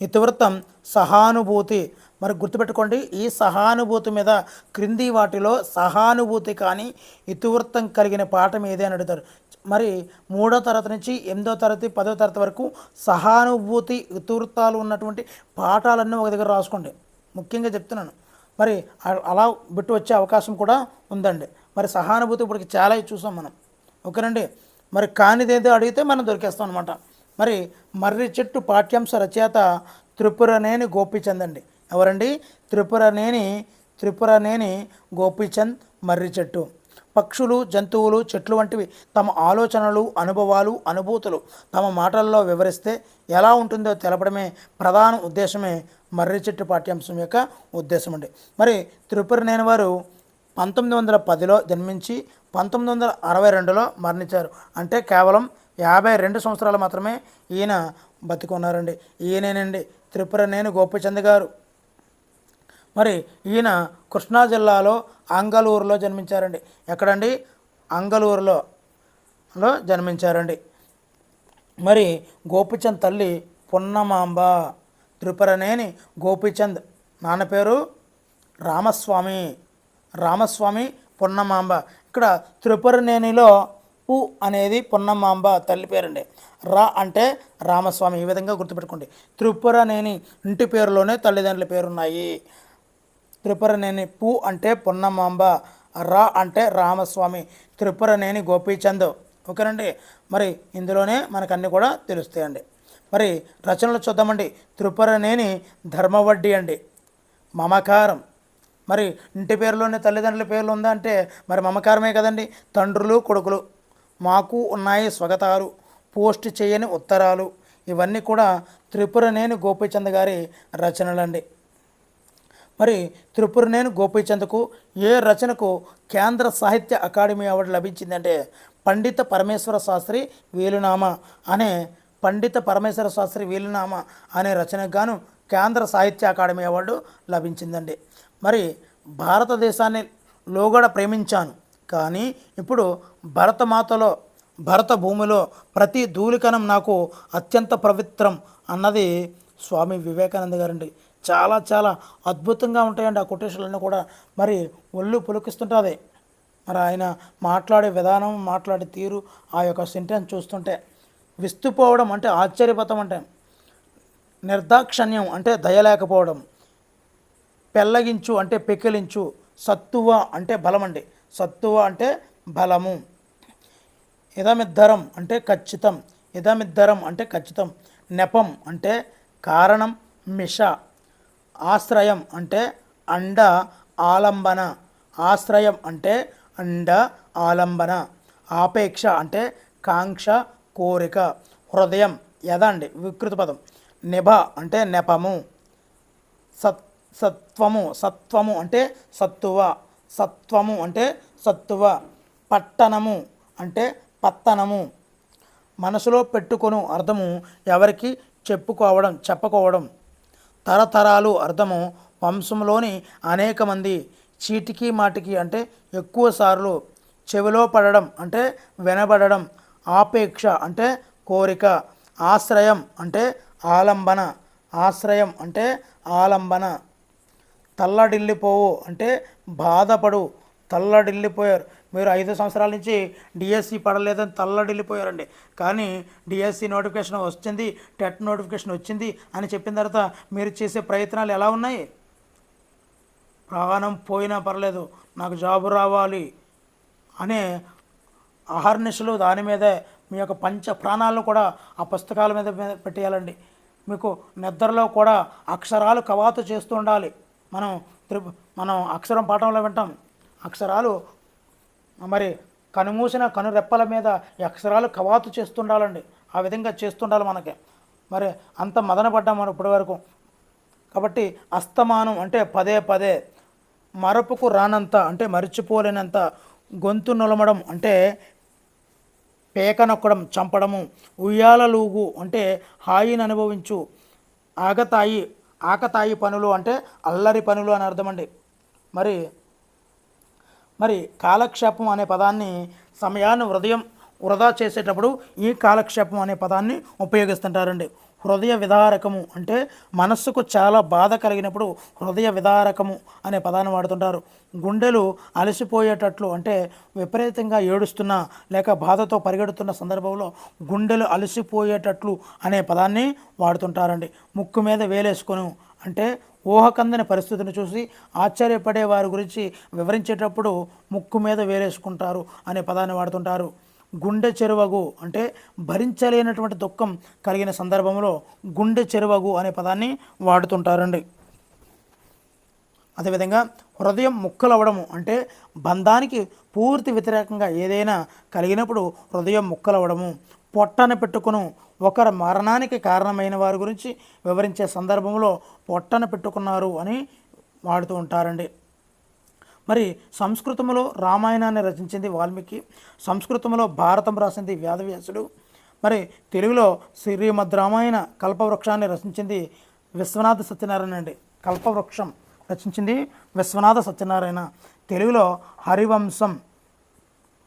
ఇతివృత్తం సహానుభూతి. మరి గుర్తుపెట్టుకోండి, ఈ సహానుభూతి మీద క్రింది వాటిలో సహానుభూతి కానీ ఇతివృత్తం కలిగిన పాఠం ఏది అని అడుగుతారు. మరి 3వ తరగతి నుంచి 8వ తరగతి 10వ తరగతి వరకు సహానుభూతి ఇతివృత్తాలు ఉన్నటువంటి పాఠాలన్నీ ఒక దగ్గర రాసుకోండి, ముఖ్యంగా చెప్తున్నాను. మరి అలా బిట్టు వచ్చే అవకాశం కూడా ఉందండి. మరి సహానుభూతి ఇప్పటికి చాలా చూసాం మనం. ఓకేనండి. మరి కానిదేదో అడిగితే మనం దొరికేస్తాం అనమాట. మరి మర్రి చెట్టు పాఠ్యాంశ రచయిత త్రిపురనేని గోపీచంద్ అండి. ఎవరండి? త్రిపురనేని గోపీచంద్. మర్రి చెట్టు. పక్షులు, జంతువులు, చెట్లు వంటివి తమ ఆలోచనలు, అనుభవాలు, అనుభూతులు తమ మాటల్లో వివరిస్తే ఎలా ఉంటుందో తెలపడమే ప్రధాన ఉద్దేశమే మర్రి చెట్టు పాఠ్యాంశం యొక్క ఉద్దేశం అండి. మరి త్రిపురనేని వారు 1910లో జన్మించి 1962లో మరణించారు. అంటే కేవలం 52 సంవత్సరాలు మాత్రమే ఈయన బతికున్నారండి. ఈయనేనండి త్రిపురనేని గోపీచంద్ గారు. మరి ఈయన కృష్ణా జిల్లాలో అంగలూరులో జన్మించారండి. ఎక్కడండి? అంగలూరులో జన్మించారండి. మరి గోపీచంద్ తల్లి పున్నమాంబ. త్రిపురనేని గోపీచంద్ నాన్న పేరు రామస్వామి పున్నమాంబ. ఇక్కడ త్రిపురనేనిలో పు అనేది పున్నమాంబ తల్లి పేరండి. రా అంటే రామస్వామి. ఈ విధంగా గుర్తుపెట్టుకోండి. త్రిపురనేని ఇంటి పేరులోనే తల్లిదండ్రుల పేరున్నాయి. త్రిపురనేని పు అంటే పున్నమాంబ, రా అంటే రామస్వామి, త్రిపురనేని గోపీచంద్. ఓకేనండి. మరి ఇందులోనే మనకు అన్నీ కూడా తెలుస్తాయండి. మరి రచనలు చూద్దామండి. త్రిపురనేని ధర్మవడ్డీ అండి. మమకారం. మరి ఇంటి పేరులోనే తల్లిదండ్రుల పేర్లు ఉందా అంటే మరి మమకారమే కదండి. తండ్రులు, కొడుకులు. మాకు ఉన్నాయి స్వగతాలు, పోస్ట్ చేయని ఉత్తరాలు, ఇవన్నీ కూడా త్రిపురనేని గోపీచంద్ గారి రచనలండి. మరి త్రిపురనేని గోపీచంద్కు ఏ రచనకు కేంద్ర సాహిత్య అకాడమీ అవార్డు లభించిందంటే పండిత పరమేశ్వర శాస్త్రి వీలునామా అనే రచనకు గాను కేంద్ర సాహిత్య అకాడమీ అవార్డు లభించిందండి. మరి భారతదేశాన్ని లోగడ ప్రేమించాను, కానీ ఇప్పుడు భరత భూమిలో ప్రతి ధూళికణం నాకు అత్యంత పవిత్రం అన్నది స్వామి వివేకానంద గారండి. చాలా చాలా అద్భుతంగా ఉంటాయండి ఆ కొటేషన్లన్నీ కూడా. మరి ఒళ్ళు పులికిస్తుంటుంది. మరి ఆయన మాట్లాడే విధానం, మాట్లాడే తీరు, ఆ యొక్క సెంటెన్స్ చూస్తుంటే విస్తుపోవడం అంటే ఆశ్చర్యపోతాం, అంటే నిర్దాక్షణ్యం అంటే దయలేకపోవడం, పెళ్ళగించు అంటే పెకిలించు, సత్తువ అంటే బలం అండి. సత్తువ అంటే బలము. ఇదమిద్దరం అంటే ఖచ్చితం. ఇదమిద్దరం అంటే ఖచ్చితం. నెపం అంటే కారణం, మిష. ఆశ్రయం అంటే అండ, ఆలంబన. ఆశ్రయం అంటే అండ, ఆలంబన. ఆపేక్ష అంటే కాంక్ష, కోరిక. హృదయం యదండి వికృత పదం. నిభ అంటే నెపము. సత్వము, సత్వము అంటే సత్తువ. సత్వము అంటే సత్తువ. పట్టణము అంటే పత్తనము. మనసులో పెట్టుకొను అర్థము ఎవరికి చెప్పకోవడం. తరతరాలు అర్థము వంశంలోని అనేక మంది. చీటికి మాటికి అంటే ఎక్కువ సార్లు. చెవిలో పడడం అంటే వినబడడం. ఆపేక్ష అంటే కోరిక. ఆశ్రయం అంటే ఆలంబన. ఆశ్రయం అంటే ఆలంబన. తల్లడిల్లిపోవు అంటే బాధపడు. తల్లడిల్లిపోయారు. మీరు 5 సంవత్సరాల నుంచి డిఎస్సి పడలేదని తల్లడిల్లిపోయారండి. కానీ డిఎస్సి నోటిఫికేషన్ వచ్చింది, టెట్ నోటిఫికేషన్ వచ్చింది అని చెప్పిన తర్వాత మీరు చేసే ప్రయత్నాలు ఎలా ఉన్నాయి? ప్రాణం పోయినా పర్లేదు, నాకు జాబు రావాలి అనే అహర్నిశలు దాని మీదే మీ యొక్క పంచ ప్రాణాలను కూడా ఆ పుస్తకాల మీద పెట్టేయాలండి. మీకు నిద్రలో కూడా అక్షరాలు కవాతు చేస్తూ ఉండాలి. మనం అక్షరం పాఠంలో వింటాం. అక్షరాలు మరి కనుమూసిన కనురెప్పల మీద ఈ అక్షరాలు కవాతు చేస్తుండాలండి. ఆ విధంగా చేస్తుండాలి మనకి. మరి అంత మదన పడ్డాం మనం ఇప్పటి వరకు. కాబట్టి అస్తమానం అంటే పదే పదే. మరపుకు రానంత అంటే మరిచిపోలేనంత. గొంతు నులమడం అంటే పేక నొక్కడం, చంపడము. ఉయ్యాలలూగు అంటే హాయిని అనుభవించు. ఆకతాయి పనులు అంటే అల్లరి పనులు అని అర్థమండి. మరి కాలక్షేపం అనే పదాన్ని సమయాన్ని వృధా చేసేటప్పుడు ఈ కాలక్షేపం అనే పదాన్ని ఉపయోగిస్తుంటారండి. హృదయ విదారకము అంటే మనస్సుకు చాలా బాధ కలిగినప్పుడు హృదయ విదారకము అనే పదాన్ని వాడుతుంటారు. గుండెలు అలసిపోయేటట్లు అంటే విపరీతంగా ఏడుస్తున్నా లేక బాధతో పరిగెడుతున్న సందర్భంలో గుండెలు అలసిపోయేటట్లు అనే పదాన్ని వాడుతుంటారండి. ముక్కు మీద వేలేసుకొని అంటే ఊహకందని పరిస్థితిని చూసి ఆశ్చర్యపడే వారి గురించి వివరించేటప్పుడు ముక్కు మీద వేలేసుకుంటారు అనే పదాన్ని వాడుతుంటారు. గుండె చెరువగు అంటే భరించలేనటువంటి దుఃఖం కలిగిన సందర్భంలో గుండె చెరువగు అనే పదాన్ని వాడుతుంటారండి. అదేవిధంగా హృదయం ముక్కలవ్వడము అంటే బంధానికి పూర్తి వ్యతిరేకంగా ఏదైనా కలిగినప్పుడు హృదయం ముక్కలవ్వడము. పొట్టన పెట్టుకును ఒకరి మరణానికి కారణమైన వారి గురించి వివరించే సందర్భంలో పొట్టన పెట్టుకున్నారు అని వాడుతూ ఉంటారండి. మరి సంస్కృతంలో రామాయణాన్ని రచించింది వాల్మీకి. సంస్కృతంలో భారతం రాసింది వేదవ్యాసుడు. మరి తెలుగులో శ్రీమద్ రామాయణ కల్పవృక్షాన్ని రచించింది విశ్వనాథ సత్యనారాయణ అండి. కల్పవృక్షం రచించింది విశ్వనాథ సత్యనారాయణ. తెలుగులో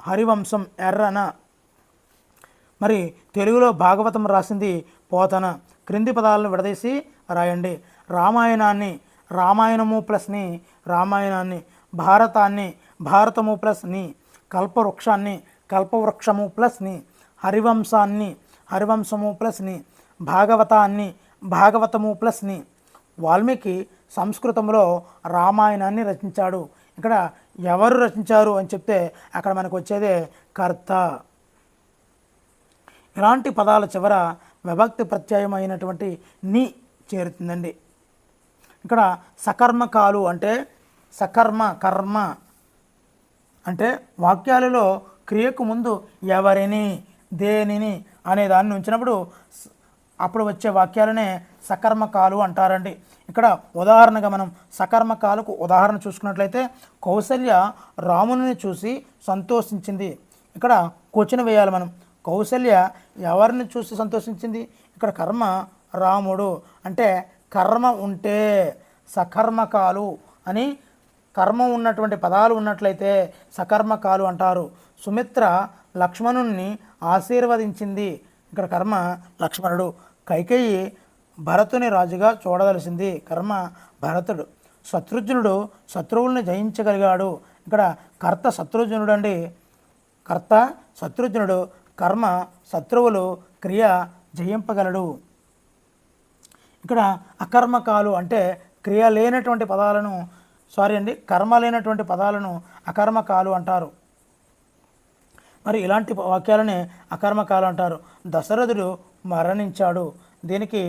హరివంశం ఎర్రన. మరి తెలుగులో భాగవతం రాసింది పోతన. క్రింది పదాలను విడదీసి రాయండి. రామాయణము ప్లస్ని రామాయణాన్ని, భారతము ప్లస్ని, కల్పవృక్షము ప్లస్ని, హరివంశము ప్లస్ని, భాగవతము ప్లస్ని. వాల్మీకి సంస్కృతంలో రామాయణాన్ని రచించాడు. ఇక్కడ ఎవరు రచించారు అని చెప్తే అక్కడ మనకు వచ్చేదే కర్త. ఇలాంటి పదాల చివర విభక్తి ప్రత్యయం అయినటువంటి ని చేరుతుందండి. ఇక్కడ సకర్మకాలు అంటే కర్మ అంటే వాక్యాలలో క్రియకు ముందు ఎవరిని, దేనిని అనే దాన్ని ఉంచినప్పుడు అప్పుడు వచ్చే వాక్యాలనే సకర్మకాలు అంటారండి. ఇక్కడ ఉదాహరణగా మనం సకర్మకాలకు ఉదాహరణ చూసుకున్నట్లయితే కౌసల్య రాముని చూసి సంతోషించింది. ఇక్కడ క్వశ్చన్ వేయాలి మనం. కౌసల్య ఎవరిని చూసి సంతోషించింది? ఇక్కడ కర్మ రాముడు అంటే కర్మ ఉంటే సకర్మకాలు అని కర్మ ఉన్నటువంటి పదాలు ఉన్నట్లయితే సకర్మకాలు అంటారు. సుమిత్ర లక్ష్మణుణ్ణి ఆశీర్వదించింది. ఇక్కడ కర్మ లక్ష్మణుడు. కైకేయి భరతుని రాజుగా చూడదలిసింది. కర్మ భరతుడు. శత్రుఘ్నుడు శత్రువుల్ని జయించగలిగాడు. ఇక్కడ కర్త శత్రుఘ్నుడు అండి. కర్త శత్రుఘ్నుడు, కర్మ శత్రువులు, క్రియ జయింపగలడు. ఇక్కడ అకర్మకాలు అంటే క్రియ లేనటువంటి పదాలను సారీ అండి, కర్మ లేనటువంటి పదాలను అకర్మకాలు అంటారు. మరి ఇలాంటి వాక్యాలని అకర్మకాలు అంటారు. దశరథుడు మరణించాడు, దీనికి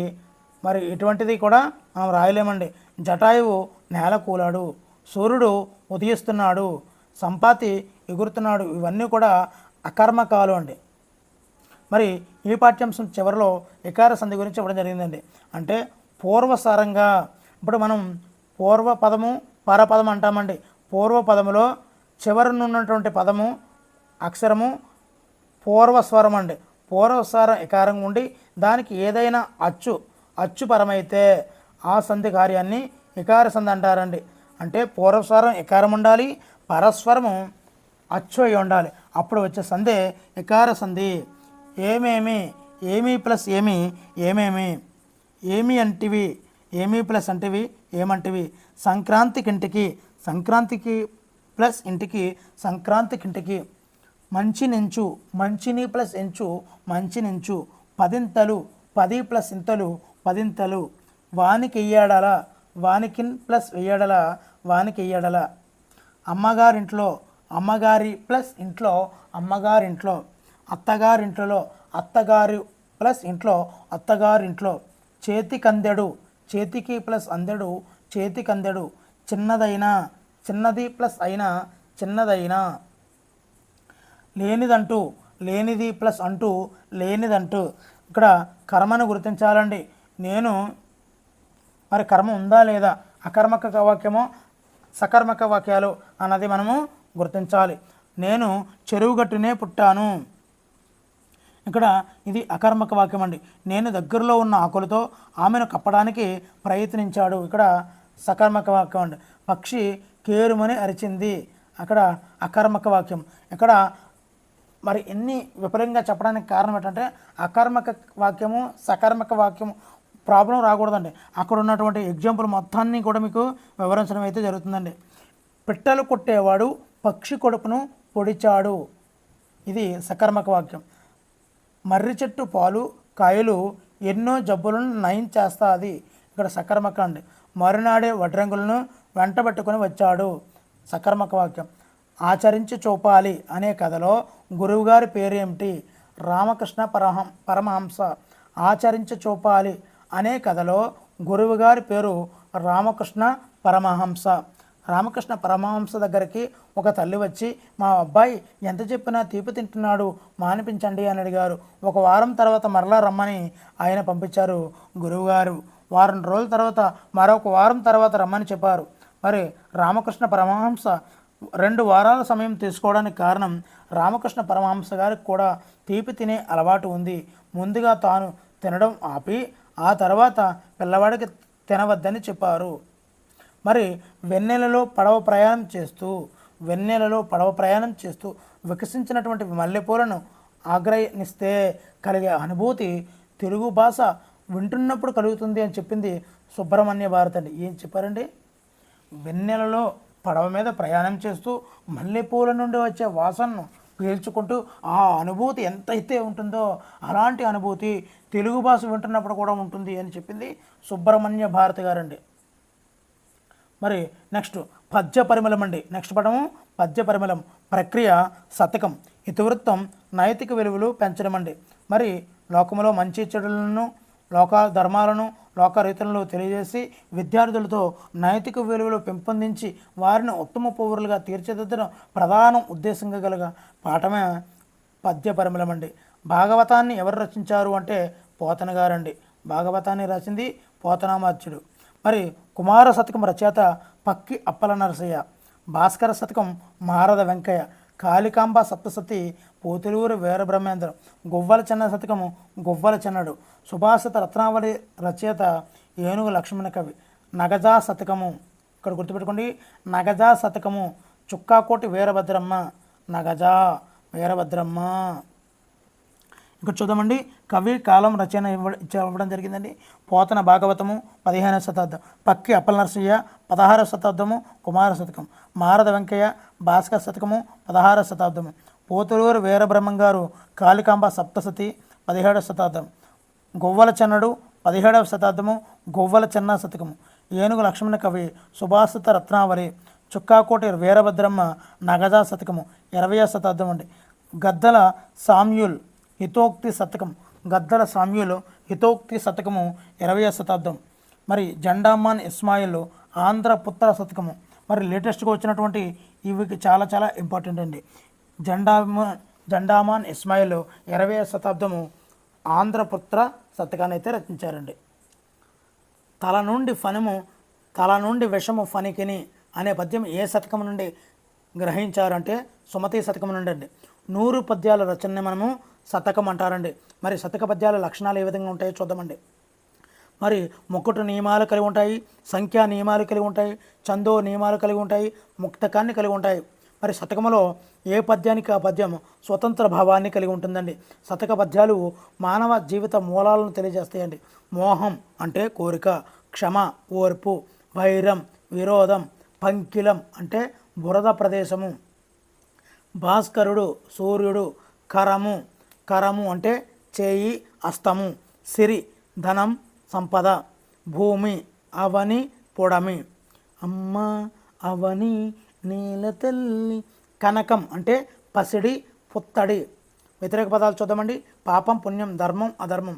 మరి ఇటువంటిది కూడా మనం రాయలేమండి. జటాయువు నేల కూలాడు, సూర్యుడు ఉదయిస్తున్నాడు, సంపాతి ఎగురుతున్నాడు, ఇవన్నీ కూడా అకర్మకాలు అండి. మరి ఈ పాఠ్యాంశం చివరిలో ఇకార సంధి గురించి ఇవ్వడం జరిగిందండి. అంటే పూర్వసారంగా, ఇప్పుడు మనం పూర్వ పదము పరపదం అంటామండి. పూర్వ పదములో చివరనున్నటువంటి పదము అక్షరము పూర్వస్వరం అండి. పూర్వస్వరం ఇకారం ఉండి దానికి ఏదైనా అచ్చు పరమైతే ఆ సంధి కార్యాన్ని ఇకార సంధి అంటారండి. అంటే పూర్వస్వరం ఇకారం ఉండాలి, పరస్వరము అచ్చు అయి ఉండాలి, అప్పుడు వచ్చే సంధి ఇకార సంధి. ఏమేమి, ఏమి ప్లస్ ఏమి, ఏమేమి, ఏమి అంటివి, ఏమి ప్లస్ అంటివి, ఏమంటివి. సంక్రాంతికింటికి, సంక్రాంతికి ప్లస్ ఇంటికి, సంక్రాంతికింటికి. మంచినెంచు, మంచిని ప్లస్ ఎంచు, మంచినెంచు. పదింతలు, 10 ప్లస్ ఇంతలు, పదింతలు. వానికెయ్యాడల, వానికిన్ ప్లస్ వెయ్యడల, వానికెయ్యడల. అమ్మగారింట్లో, అమ్మగారి ప్లస్ ఇంట్లో, అమ్మగారింట్లో. అత్తగారింట్లో, అత్తగారి ప్లస్ ఇంట్లో, అత్తగారింట్లో. చేతికందెడు, చేతికి ప్లస్ అందెడు, చేతికందెడు. చిన్నదైనా, చిన్నది ప్లస్ అయినా, చిన్నదైనా. లేనిదంటూ, లేనిది ప్లస్ అంటూ, లేనిదంటూ. ఇక్కడ కర్మను గుర్తించాలండి. నేను మరి కర్మ ఉందా లేదా, అకర్మక వాక్యమో సకర్మక వాక్యాలు అన్నది మనము గుర్తించాలి. నేను చెరువు గట్టునే పుట్టాను, ఇక్కడ ఇది అకర్మక వాక్యం అండి. నేను దగ్గరలో ఉన్న ఆకులతో ఆమెను కప్పడానికి ప్రయత్నించాడు, ఇక్కడ సకర్మక వాక్యం అండి. పక్షి కేరుమని అరిచింది, అక్కడ అకర్మక వాక్యం. ఇక్కడ మరి ఎన్ని విపరీతంగా చెప్పడానికి కారణం ఏంటంటే అకర్మక వాక్యము సకర్మక వాక్యము ప్రాబ్లం రాకూడదండి. అక్కడ ఉన్నటువంటి ఎగ్జాంపుల్ మొత్తాన్ని కూడా మీకు వివరించడం అయితే జరుగుతుందండి. పిట్టలు కొట్టేవాడు పక్షి కొడుకును పొడిచాడు, ఇది సకర్మక వాక్యం. మర్రి చెట్టు పాలు కాయలు ఎన్నో జబ్బులను నయం చేస్తుంది, ఇక్కడ సకర్మక అండి. మరునాడే వడ్రంగులను వెంటబెట్టుకొని వచ్చాడు, సకర్మక వాక్యం. ఆచరించి చూపాలి అనే కథలో గురువుగారి పేరేమిటి, రామకృష్ణ పరమహంస. ఆచరించి చూపాలి అనే కథలో గురువుగారి పేరు రామకృష్ణ పరమహంస. రామకృష్ణ పరమహంస దగ్గరికి ఒక తల్లి వచ్చి, మా అబ్బాయి ఎంత చెప్పినా తీపి తింటున్నాడు, మానిపించండి అని అడిగారు. ఒక వారం తర్వాత మరలా రమ్మని ఆయన పంపించారు గురువుగారు. వారం రోజుల తర్వాత మరొక వారం తర్వాత రమ్మని చెప్పారు. మరి రామకృష్ణ పరమహంస 2 వారాల సమయం తీసుకోవడానికి కారణం, రామకృష్ణ పరమహంస గారికి కూడా తీపి తినే అలవాటు ఉంది. ముందుగా తాను తినడం ఆపి ఆ తర్వాత పిల్లవాడికి తినవద్దని చెప్పారు. మరి వెన్నెలలో పడవ ప్రయాణం చేస్తూ వికసించినటువంటి మల్లెపూలను ఆగ్రహిస్తే కలిగే అనుభూతి తెలుగు భాష వింటున్నప్పుడు కలుగుతుంది అని చెప్పింది సుబ్రహ్మణ్య భారతి అండి. ఏం చెప్పారండి, వెన్నెలలో పడవ మీద ప్రయాణం చేస్తూ మల్లెపూల నుండి వచ్చే వాసనను పీల్చుకుంటూ ఆ అనుభూతి ఎంతైతే ఉంటుందో అలాంటి అనుభూతి తెలుగు భాష వింటున్నప్పుడు కూడా ఉంటుంది అని చెప్పింది సుబ్రహ్మణ్య భారతి గారండి. మరి నెక్స్ట్ పద్య పరిమళం అండి. నెక్స్ట్ పదము పద్య పరిమళం. ప్రక్రియ శతకం. ఇతివృత్తం నైతిక విలువలు పెంచడం అండి. మరి లోకములో మంచి చెడులను, లోక ధర్మాలను, లోకరీతులను తెలియజేసి విద్యార్థులతో నైతిక విలువలు పెంపొందించి వారిని ఉత్తమ పౌరులుగా తీర్చిదిద్దడం ప్రధాన ఉద్దేశంగా గల పాఠమే పద్య పరిమళం అండి. భాగవతాన్ని ఎవరు రచించారు అంటే పోతన గారండి. భాగవతాన్ని రాసింది పోతనామాత్యుడు. మరి కుమార శతకం రచయిత పక్కి అప్పల నరసయ్య. భాస్కర శతకం మారద వెంకయ్య. కాళికాంబ సప్తసతి పోతులూరు వీరబ్రహ్మేంద్ర. గువ్వల చెన్న శతకము గువ్వల చెన్నడు. సుభాషిత రత్నావళి రచయిత ఏనుగు లక్ష్మణ కవి. నగజా శతకము, ఇక్కడ గుర్తుపెట్టుకోండి, నగజా శతకము చుక్కాకోటి వీరభద్రమ్మ. నగజా వీరభద్రమ్మ. ఇక్కడ చూద్దామండి, కవి కాలం రచన ఇవ్వడం జరిగిందండి. పోతన భాగవతము 15వ శతాబ్దం, పక్కి అప్పల నరసయ్య 16వ శతాబ్దము కుమార శతకం, మారద వెంకయ్య భాస్కర శతకము 16వ శతాబ్దము, పోతులూరు వీరబ్రహ్మం గారు కాళికాంబ సప్తసతి 17వ శతాబ్దం, గొవ్వల చెన్నడు 17వ శతాబ్దము గొవ్వల చెన్న శతకము. ఏనుగు లక్ష్మణ కవి సుభాషిత రత్నావళి, చుక్కాకోటి వీరభద్రమ్మ నగజా శతకము 20వ శతాబ్దం అండి. గద్దల సామ్యూల్ హితోక్తి శతకం, గద్దల సామ్యూల్ హితోక్తి శతకము 20వ శతాబ్దం. మరి జండామాన్ ఇస్మాయిల్ ఆంధ్రపుత్ర శతకము. మరి లేటెస్ట్గా వచ్చినటువంటి ఇవి చాలా చాలా ఇంపార్టెంట్ అండి. జండామాన్ ఇస్మాయిల్ 20వ శతాబ్దము ఆంధ్రపుత్ర శతకాన్ని అయితే రచించారండి. తల నుండి ఫణము, తల నుండి విషము ఫణికిని అనే పద్యం ఏ శతకం నుండి గ్రహించారంటే సుమతి శతకం నుండి అండి. 100 పద్యాల రచనని మనము శతకం అంటారండి. మరి శతక పద్యాల లక్షణాలు ఏ విధంగా ఉంటాయో చూద్దామండి. మరి ముక్కుటు నియమాలు కలిగి ఉంటాయి, సంఖ్యా నియమాలు కలిగి ఉంటాయి, చందో నియమాలు కలిగి ఉంటాయి, ముక్తకాన్ని కలిగి ఉంటాయి. మరి శతకములో ఏ పద్యానికి ఆ పద్యం స్వతంత్ర భావాన్ని కలిగి ఉంటుందండి. శతక పద్యాలు మానవ జీవిత మూలాలను తెలియజేస్తాయండి. మోహం అంటే కోరిక, క్షమ ఓర్పు, వైరం విరోధం, పంకిలం అంటే బురద ప్రదేశము, భాస్కరుడు సూర్యుడు, కరము కరము అంటే చేయి అస్తము, సిరి ధనం సంపద, భూమి అవని పొడమి, అమ్మ అవని నీల తల్లి, కనకం అంటే పసిడి పుత్తడి. వ్యతిరేక పదాలు చూద్దామండి. పాపం పుణ్యం, ధర్మం అధర్మం,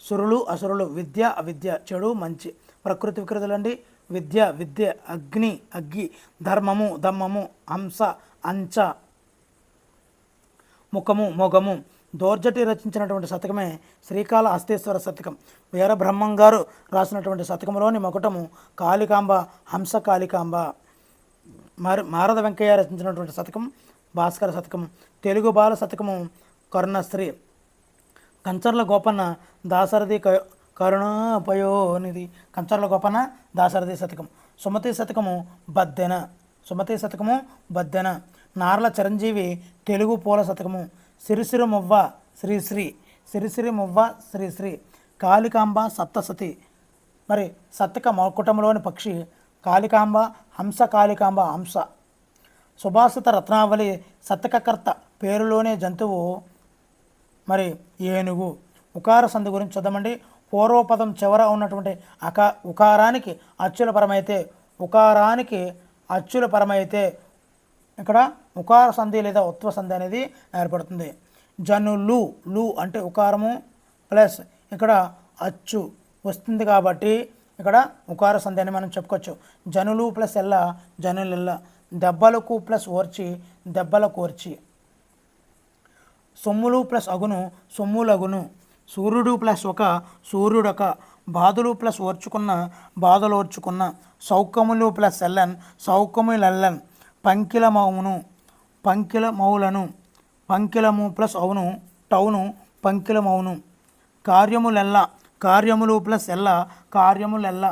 సురులు అసురులు, విద్య అవిద్య, చెడు మంచి. ప్రకృతి వికృతులండి. విద్య విద్య, అగ్ని అగ్గి, ధర్మము దమ్మము, హంస అంచ, ముఖము మొగము. దోర్జటి రచించినటువంటి శతకమే శ్రీకాళ హస్తేశ్వర శతకం. వీరబ్రహ్మం గారు రాసినటువంటి శతకంలోని మొకటము కాళికాంబ, హంస కాళికాంబ. మారద వెంకయ్య రచించినటువంటి శతకం భాస్కర శతకం. తెలుగు బాల శతకము కరుణశ్రీ. కంచర్ల గోపన్న దాశరథి కరుణాపయోనిధి, కంచర్ల గోపన్న దాశరథి శతకం. సుమతి శతకము బద్దెన, సుమతి శతకము బద్దెన. నార్ల చిరంజీవి తెలుగు పూల శతకము. సిరిసిరి మువ్వ శ్రీశ్రీ, సిరిసిరి మువ్వ శ్రీశ్రీ. కాళికాంబ సప్తసతి. మరి శతక మకుటంలోని పక్షి కాళికాంబ, హంస కాళికాంబ హంస. సుభాషిత రత్నావళి శతకకర్త పేరులోనే జంతువు మరి ఏనుగు. ఉకార సంధి గురించి చూద్దామండి. పూర్వపదం చివర ఉన్నటువంటి ఉకారానికి అచ్చుల పరమైతే, ఉకారానికి అచ్చుల పరమైతే ఇక్కడ ఉకార సంధి లేదా ఉత్వ సంధి అనేది ఏర్పడుతుంది. జనులు, లు అంటే ఉకారము ప్లస్ ఇక్కడ అచ్చు వస్తుంది కాబట్టి ఇక్కడ ఉకార సంధి అని మనం చెప్పుకోవచ్చు. జనులు ప్లస్ ఎల్ల జనులెల్ల. దెబ్బలకు ప్లస్ ఓర్చి దెబ్బల కోర్చి. సొమ్ములు ప్లస్ అగును సొమ్ములగును. సూర్యుడు ప్లస్ ఒక సూర్యుడొక. బాధలు ప్లస్ ఓర్చుకున్న బాధలు ఓర్చుకున్న. సౌఖ్యములు ప్లస్ ఎల్లన్ సౌఖ్యములెల్లన్. పంకిల మౌను పంకిల మౌలను. పంకిలము ప్లస్ అవును టౌను పంకిల మౌను. కార్యములెల్ల కార్యములు ప్లస్ ఎల్ల కార్యములెల్ల.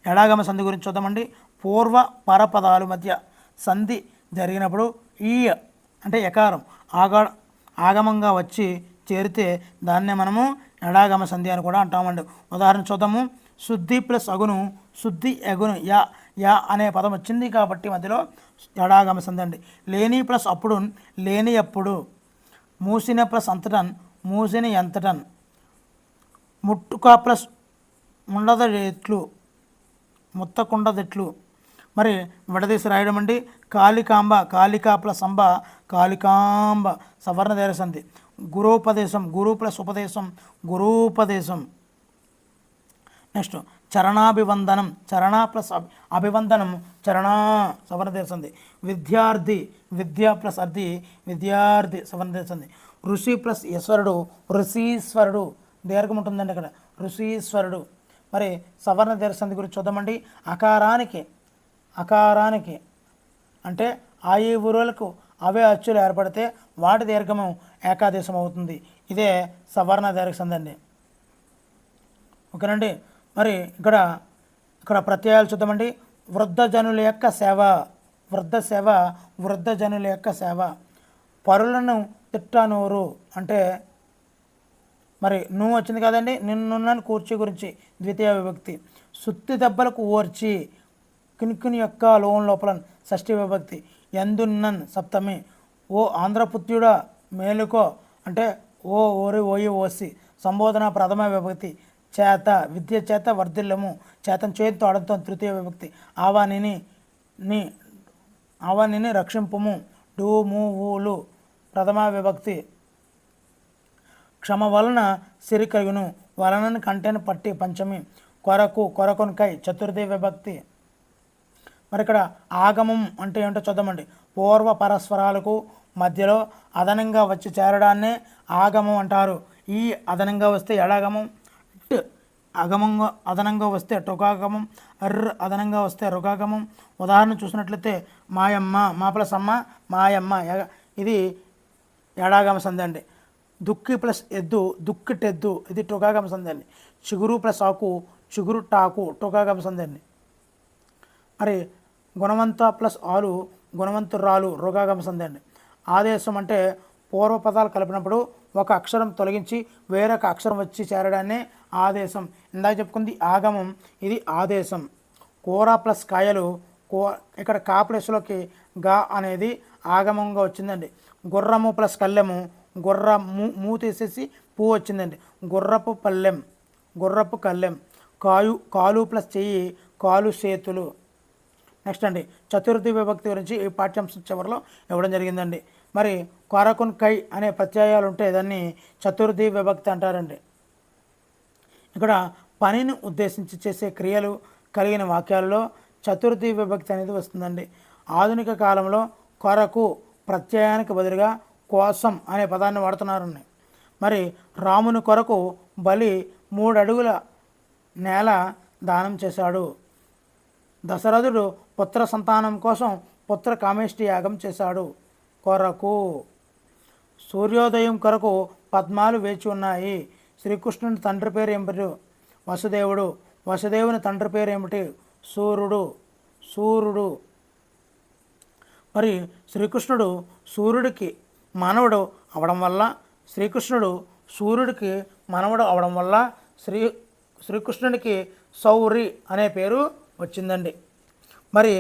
ఎడాగమ సంధి గురించి చూద్దామండి. పూర్వ పరపదాలు మధ్య సంధి జరిగినప్పుడు ఈ అంటే ఎకారం ఆగమంగా వచ్చి చేరితే దాన్నే మనము ఎడాగమ సంధి అని కూడా అంటామండి. ఉదాహరణ చూద్దాము. శుద్ధి ప్లస్ అగును శుద్ధి ఎగును. యా యా అనే పదం వచ్చింది కాబట్టి మధ్యలో ఎడాగమ సంధి అండి. లేని ప్లస్ అప్పుడు లేని ఎప్పుడు. మూసిన ప్లస్ అంతటన్ మూసిని ఎంతటన్. ముట్టుక ప్లస్ ఉండదెట్లు ముత్తకుండదెట్లు. మరి విడదీసి రాయడం అండి. కాళికాంబ కాళికా ప్లస్ అంబ కాళికాంబ సవర్ణ దీర్ఘ సంధి. గురోపదేశం గురు ప్లస్ ఉపదేశం గురూపదేశం. నెక్స్ట్ చరణాభివందనం చరణ ప్లస్ అభివందనం చరణ సవర్ణ దీర్ఘ సంధి. విద్యార్థి విద్య ప్లస్ అర్థి విద్యార్థి సవర్ణ దీర్ఘ సంధి. ఋషి ప్లస్ ఈశ్వరుడు ఋషీశ్వరుడు దీర్ఘం ఉంటుందండి ఇక్కడ ఋషీశ్వరుడు. మరి సవర్ణ దీర్ఘ సంధి గురించి చూద్దామండి. అకారానికి అంటే ఆయు ఊరులకు అవే అచ్చులు ఏర్పడితే వాటి దీర్ఘము ఏకాదేశం అవుతుంది. ఇదే సవర్ణ దీర్ఘ సంధి అండి. ఓకేనండి. మరి ఇక్కడ ప్రత్యయాలు చూద్దామండి. వృద్ధజనుల యొక్క సేవ వృద్ధ సేవ వృద్ధజనుల యొక్క సేవ. పరులను తిట్టనూరు అంటే మరి నువ్వు వచ్చింది కదండి. నిన్నున్నాను కూర్చి గురించి ద్వితీయ విభక్తి. సుత్తి దెబ్బలకు ఓర్చి కినుకుని యొక్క లోన్ లోపల షష్ఠి విభక్తి. ఎందున్నన్ సప్తమి. ఓ ఆంధ్రపుత్రుడా మేలుకో అంటే ఓ ఓరి ఓయి ఓసి సంబోధన ప్రథమ విభక్తి. చేత విద్య చేత వర్ధిల్లము, చేతం చేతితో ఆడంతో తృతీయ విభక్తి. ఆవానిని ని ఆవానిని రక్షింపుము, డు ము ఊలు ప్రథమ విభక్తి. క్షమ వలన సిరి కలుగును, వలనని కంటెను పట్టి పంచమి. కొరకు కొరకొనకై చతుర్థి విభక్తి. మరి ఇక్కడ ఆగమం అంటే ఏంటో చూద్దామండి. పూర్వ పరస్పరాలకు మధ్యలో అదనంగా వచ్చి చేరడాన్నే ఆగమం అంటారు. ఈ అదనంగా వస్తే ఎడాగమం, ట్ అగమంగా అదనంగా వస్తే టొకాగమం, అర్ర అదనంగా వస్తే రుగాగమం. ఉదాహరణ చూసినట్లయితే మాయమ్మ, మా ప్లస్ అమ్మ మాయమ్మ, ఇది ఎడాగమ సంధి అండి. దుక్కి ప్లస్ ఎద్దు దుక్కిటెద్దు, ఇది టొకాగమ సంధి అండి. చిగురు ప్లస్ ఆకు చిగురు టాకు, టొకాగమ సంధి అండి. మరి గుణవంత ప్లస్ ఆలు గుణవంతురాలు, రుగాగమ సంధి అండి. ఆదేశం అంటే పూర్వపదాలు కలిపినప్పుడు ఒక అక్షరం తొలగించి వేరొక అక్షరం వచ్చి చేరడాన్నే ఆదేశం. ఇందాక చెప్పుకుంది ఆగమం, ఇది ఆదేశం. కూర ప్లస్ కాయలు, ఇక్కడ కా ప్లస్లోకి గా అనేది ఆగమంగా వచ్చిందండి. గుర్రము ప్లస్ కళ్ళెము, గుర్ర మూ తీసేసి పూ వచ్చిందండి. గుర్రపు పల్లెం, గుర్రపు కళ్ళెం. కాలు ప్లస్ చెయ్యి, కాలు చేతులు. నెక్స్ట్ అండి చతుర్థి విభక్తి గురించి ఈ పాఠ్యాంశం చివరిలో ఇవ్వడం జరిగిందండి. మరి కొరకున్ కై అనే ప్రత్యయాలు ఉంటే దాన్ని చతుర్థి విభక్తి అంటారండి. ఇక్కడ పనిని ఉద్దేశించి చేసే క్రియలు కలిగిన వాక్యాలలో చతుర్థి విభక్తి అనేది వస్తుందండి. ఆధునిక కాలంలో కొరకు ప్రత్యయానికి బదులుగా కోసం అనే పదాన్ని వాడుతున్నారండి. మరి రాముని కొరకు బలి 3 అడుగుల నేల దానం చేశాడు. దశరథుడు పుత్ర సంతానం కోసం పుత్ర కామేష్టి యాగం చేశాడు. కొరకు. సూర్యోదయం కొరకు పద్మాలు వేచి ఉన్నాయి. శ్రీకృష్ణుని తండ్రి పేరు ఏమిటి? వసుదేవుడు. వసుదేవుని తండ్రి పేరు ఏమిటి? సూర్యుడు. సూర్యుడు. మరి శ్రీకృష్ణుడు సూర్యుడికి మనవడు అవడం వల్ల, శ్రీకృష్ణుడు సూర్యుడికి మనవడు అవడం వల్ల శ్రీకృష్ణుడికి సౌరి అనే పేరు వచ్చిందండి. మరి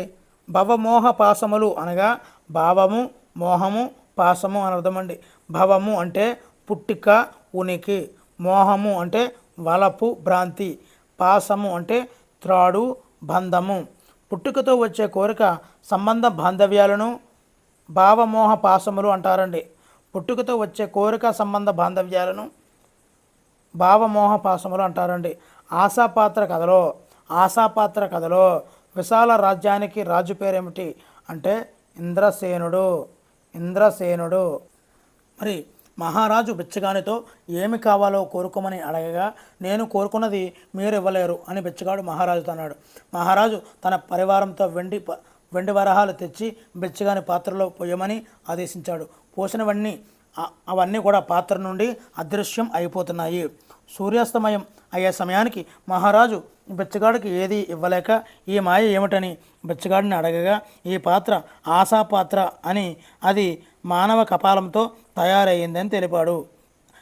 భవమోహ పాసములు అనగా భావము, మోహము, పాసము అని అర్థమండి. భవము అంటే పుట్టిక, ఉనికి. మోహము అంటే వలపు, భ్రాంతి. పాసము అంటే త్రాడు, బంధము. పుట్టుకతో వచ్చే కోరిక సంబంధ బాంధవ్యాలను భావమోహ పాసములు అంటారండి. పుట్టుకతో వచ్చే కోరిక సంబంధ బాంధవ్యాలను భావమోహ పాసములు అంటారండి. ఆశాపాత్ర కథలో విశాల రాజ్యానికి రాజు పేరేమిటి అంటే ఇంద్రసేనుడు. ఇంద్రసేనుడు. మరి మహారాజు బిచ్చగానితో ఏమి కావాలో కోరుకోమని అడగగా, నేను కోరుకున్నది మీరు ఇవ్వలేరు అని బిచ్చగాడు మహారాజుతో అన్నాడు. మహారాజు తన పరివారంతో వెండి వరహాలు తెచ్చి బిచ్చగాని పాత్రలో పోయమని ఆదేశించాడు. పోసినవన్నీ అవన్నీ కూడా పాత్ర నుండి అదృశ్యం అయిపోతున్నాయి. సూర్యాస్తమయం అయ్యే సమయానికి మహారాజు బిచ్చగాడికి ఏది ఇవ్వలేక ఈ మాయ ఏమిటని బిచ్చగాడిని అడగగా, ఈ పాత్ర ఆశాపాత్ర అని, అది మానవ కపాలంతో తయారయ్యిందని తెలిపాడు.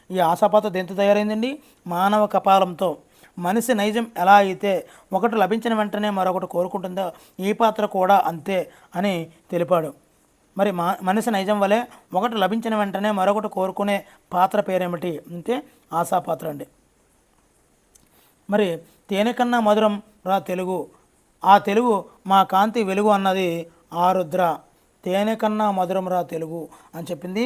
ఈ ఆశాపాత్ర దేంతో తయారైందండి? మానవ కపాలంతో. మనిషి నైజం ఎలా అయితే ఒకటి లభించిన వెంటనే మరొకటి కోరుకుంటుందో, ఈ పాత్ర కూడా అంతే అని తెలిపాడు. మరి మనిషి నైజం వలె ఒకటి లభించిన వెంటనే మరొకటి కోరుకునే పాత్ర పేరేమిటి అంటే ఆశాపాత్ర అండి. మరి తేనె కన్నా మధురం రా తెలుగు, ఆ తెలుగు మా కాంతి వెలుగు అన్నది ఆరుద్ర. తేనె కన్నా మధురం రా తెలుగు అని చెప్పింది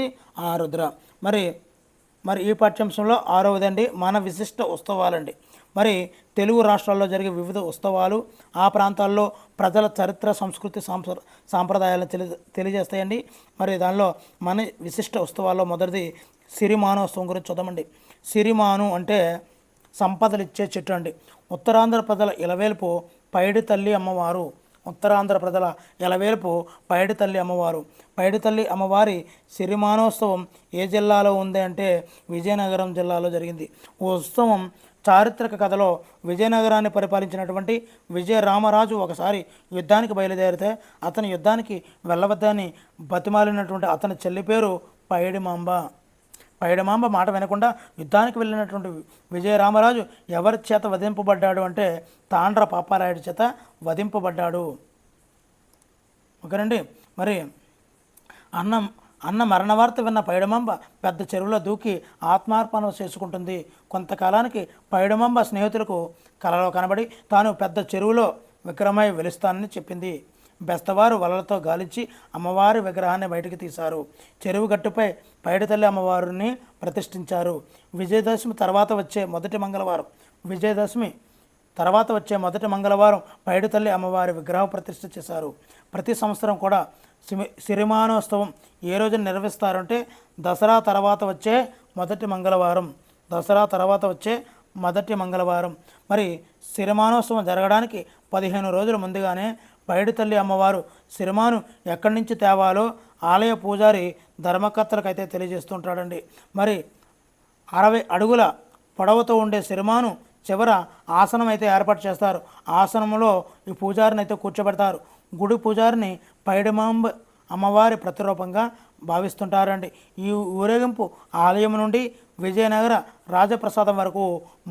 ఆరుద్ర. మరి ఈ పాఠ్యాంశంలో 6వదండి మన విశిష్ట ఉత్సవాలండి. మరి తెలుగు రాష్ట్రాల్లో జరిగే వివిధ ఉత్సవాలు ఆ ప్రాంతాల్లో ప్రజల చరిత్ర, సంస్కృతి, సాంప్రదాయాలను తెలియజేస్తాయండి. మరి దానిలో మన విశిష్ట ఉత్సవాల్లో మొదటిది సిరిమానోత్సవం గురించి చూద్దామండి. సిరిమాను అంటే సంపదలు ఇచ్చే చెట్టు అండి. ఉత్తరాంధ్ర ప్రజల ఇలవేల్పు పైడి తల్లి అమ్మవారు. ఉత్తరాంధ్ర ప్రజల ఇలవేల్పు పైడి తల్లి అమ్మవారు. పైడి తల్లి అమ్మవారి సిరిమానోత్సవం ఏ జిల్లాలో ఉంది అంటే విజయనగరం జిల్లాలో జరిగింది. ఉత్సవం చారిత్రక కథలో విజయనగరాన్ని పరిపాలించినటువంటి విజయరామరాజు ఒకసారి యుద్ధానికి బయలుదేరితే అతని యుద్ధానికి వెళ్ళవద్దని బతిమాలినటువంటి అతని చెల్లి పేరు పైడిమాంబ. పైడిమాంబ మాట వినకుండా యుద్ధానికి వెళ్ళినటువంటి విజయరామరాజు ఎవరి చేత వధింపబడ్డాడు అంటే తాండ్ర పాపారాయుడి చేత వధింపబడ్డాడు. ఓకేనండి. మరి అన్న మరణ వార్త విన్న పైడమాంబ పెద్ద చెరువులో దూకి ఆత్మార్పణ చేసుకుంటుంది. కొంతకాలానికి పైడమాంబ స్నేహితులకు కలలో కనబడి తాను పెద్ద చెరువులో విగ్రహమై వెలుస్తానని చెప్పింది. బెస్తవారు వలలతో గాలించి అమ్మవారి విగ్రహాన్ని బయటికి తీశారు. చెరువు గట్టుపై పైడితల్లి అమ్మవారిని ప్రతిష్ఠించారు. విజయదశమి తర్వాత వచ్చే మొదటి మంగళవారం పైడితల్లి అమ్మవారి విగ్రహ ప్రతిష్ఠ చేశారు. ప్రతి సంవత్సరం కూడా సిరిమానోత్సవం ఏ రోజున నిర్వహిస్తారంటే దసరా తర్వాత వచ్చే మొదటి మంగళవారం. మరి సిరిమానోత్సవం జరగడానికి 15 రోజుల ముందుగానే పైడితల్లి అమ్మవారు సిరిమాను ఎక్కడి నుంచి తేవాలో ఆలయ పూజారి ధర్మకర్తలకైతే తెలియజేస్తుంటాడండి. మరి 60 అడుగుల పొడవుతో ఉండే సిరిమాను చివర ఆసనం అయితే ఏర్పాటు చేస్తారు. ఆసనంలో ఈ పూజారిని అయితే కూర్చోబెడతారు. గుడి పూజారిని పైడిమాంబ అమ్మవారి ప్రతిరూపంగా భావిస్తుంటారండి. ఈ ఊరేగింపు ఆలయం నుండి విజయనగర రాజప్రసాదం వరకు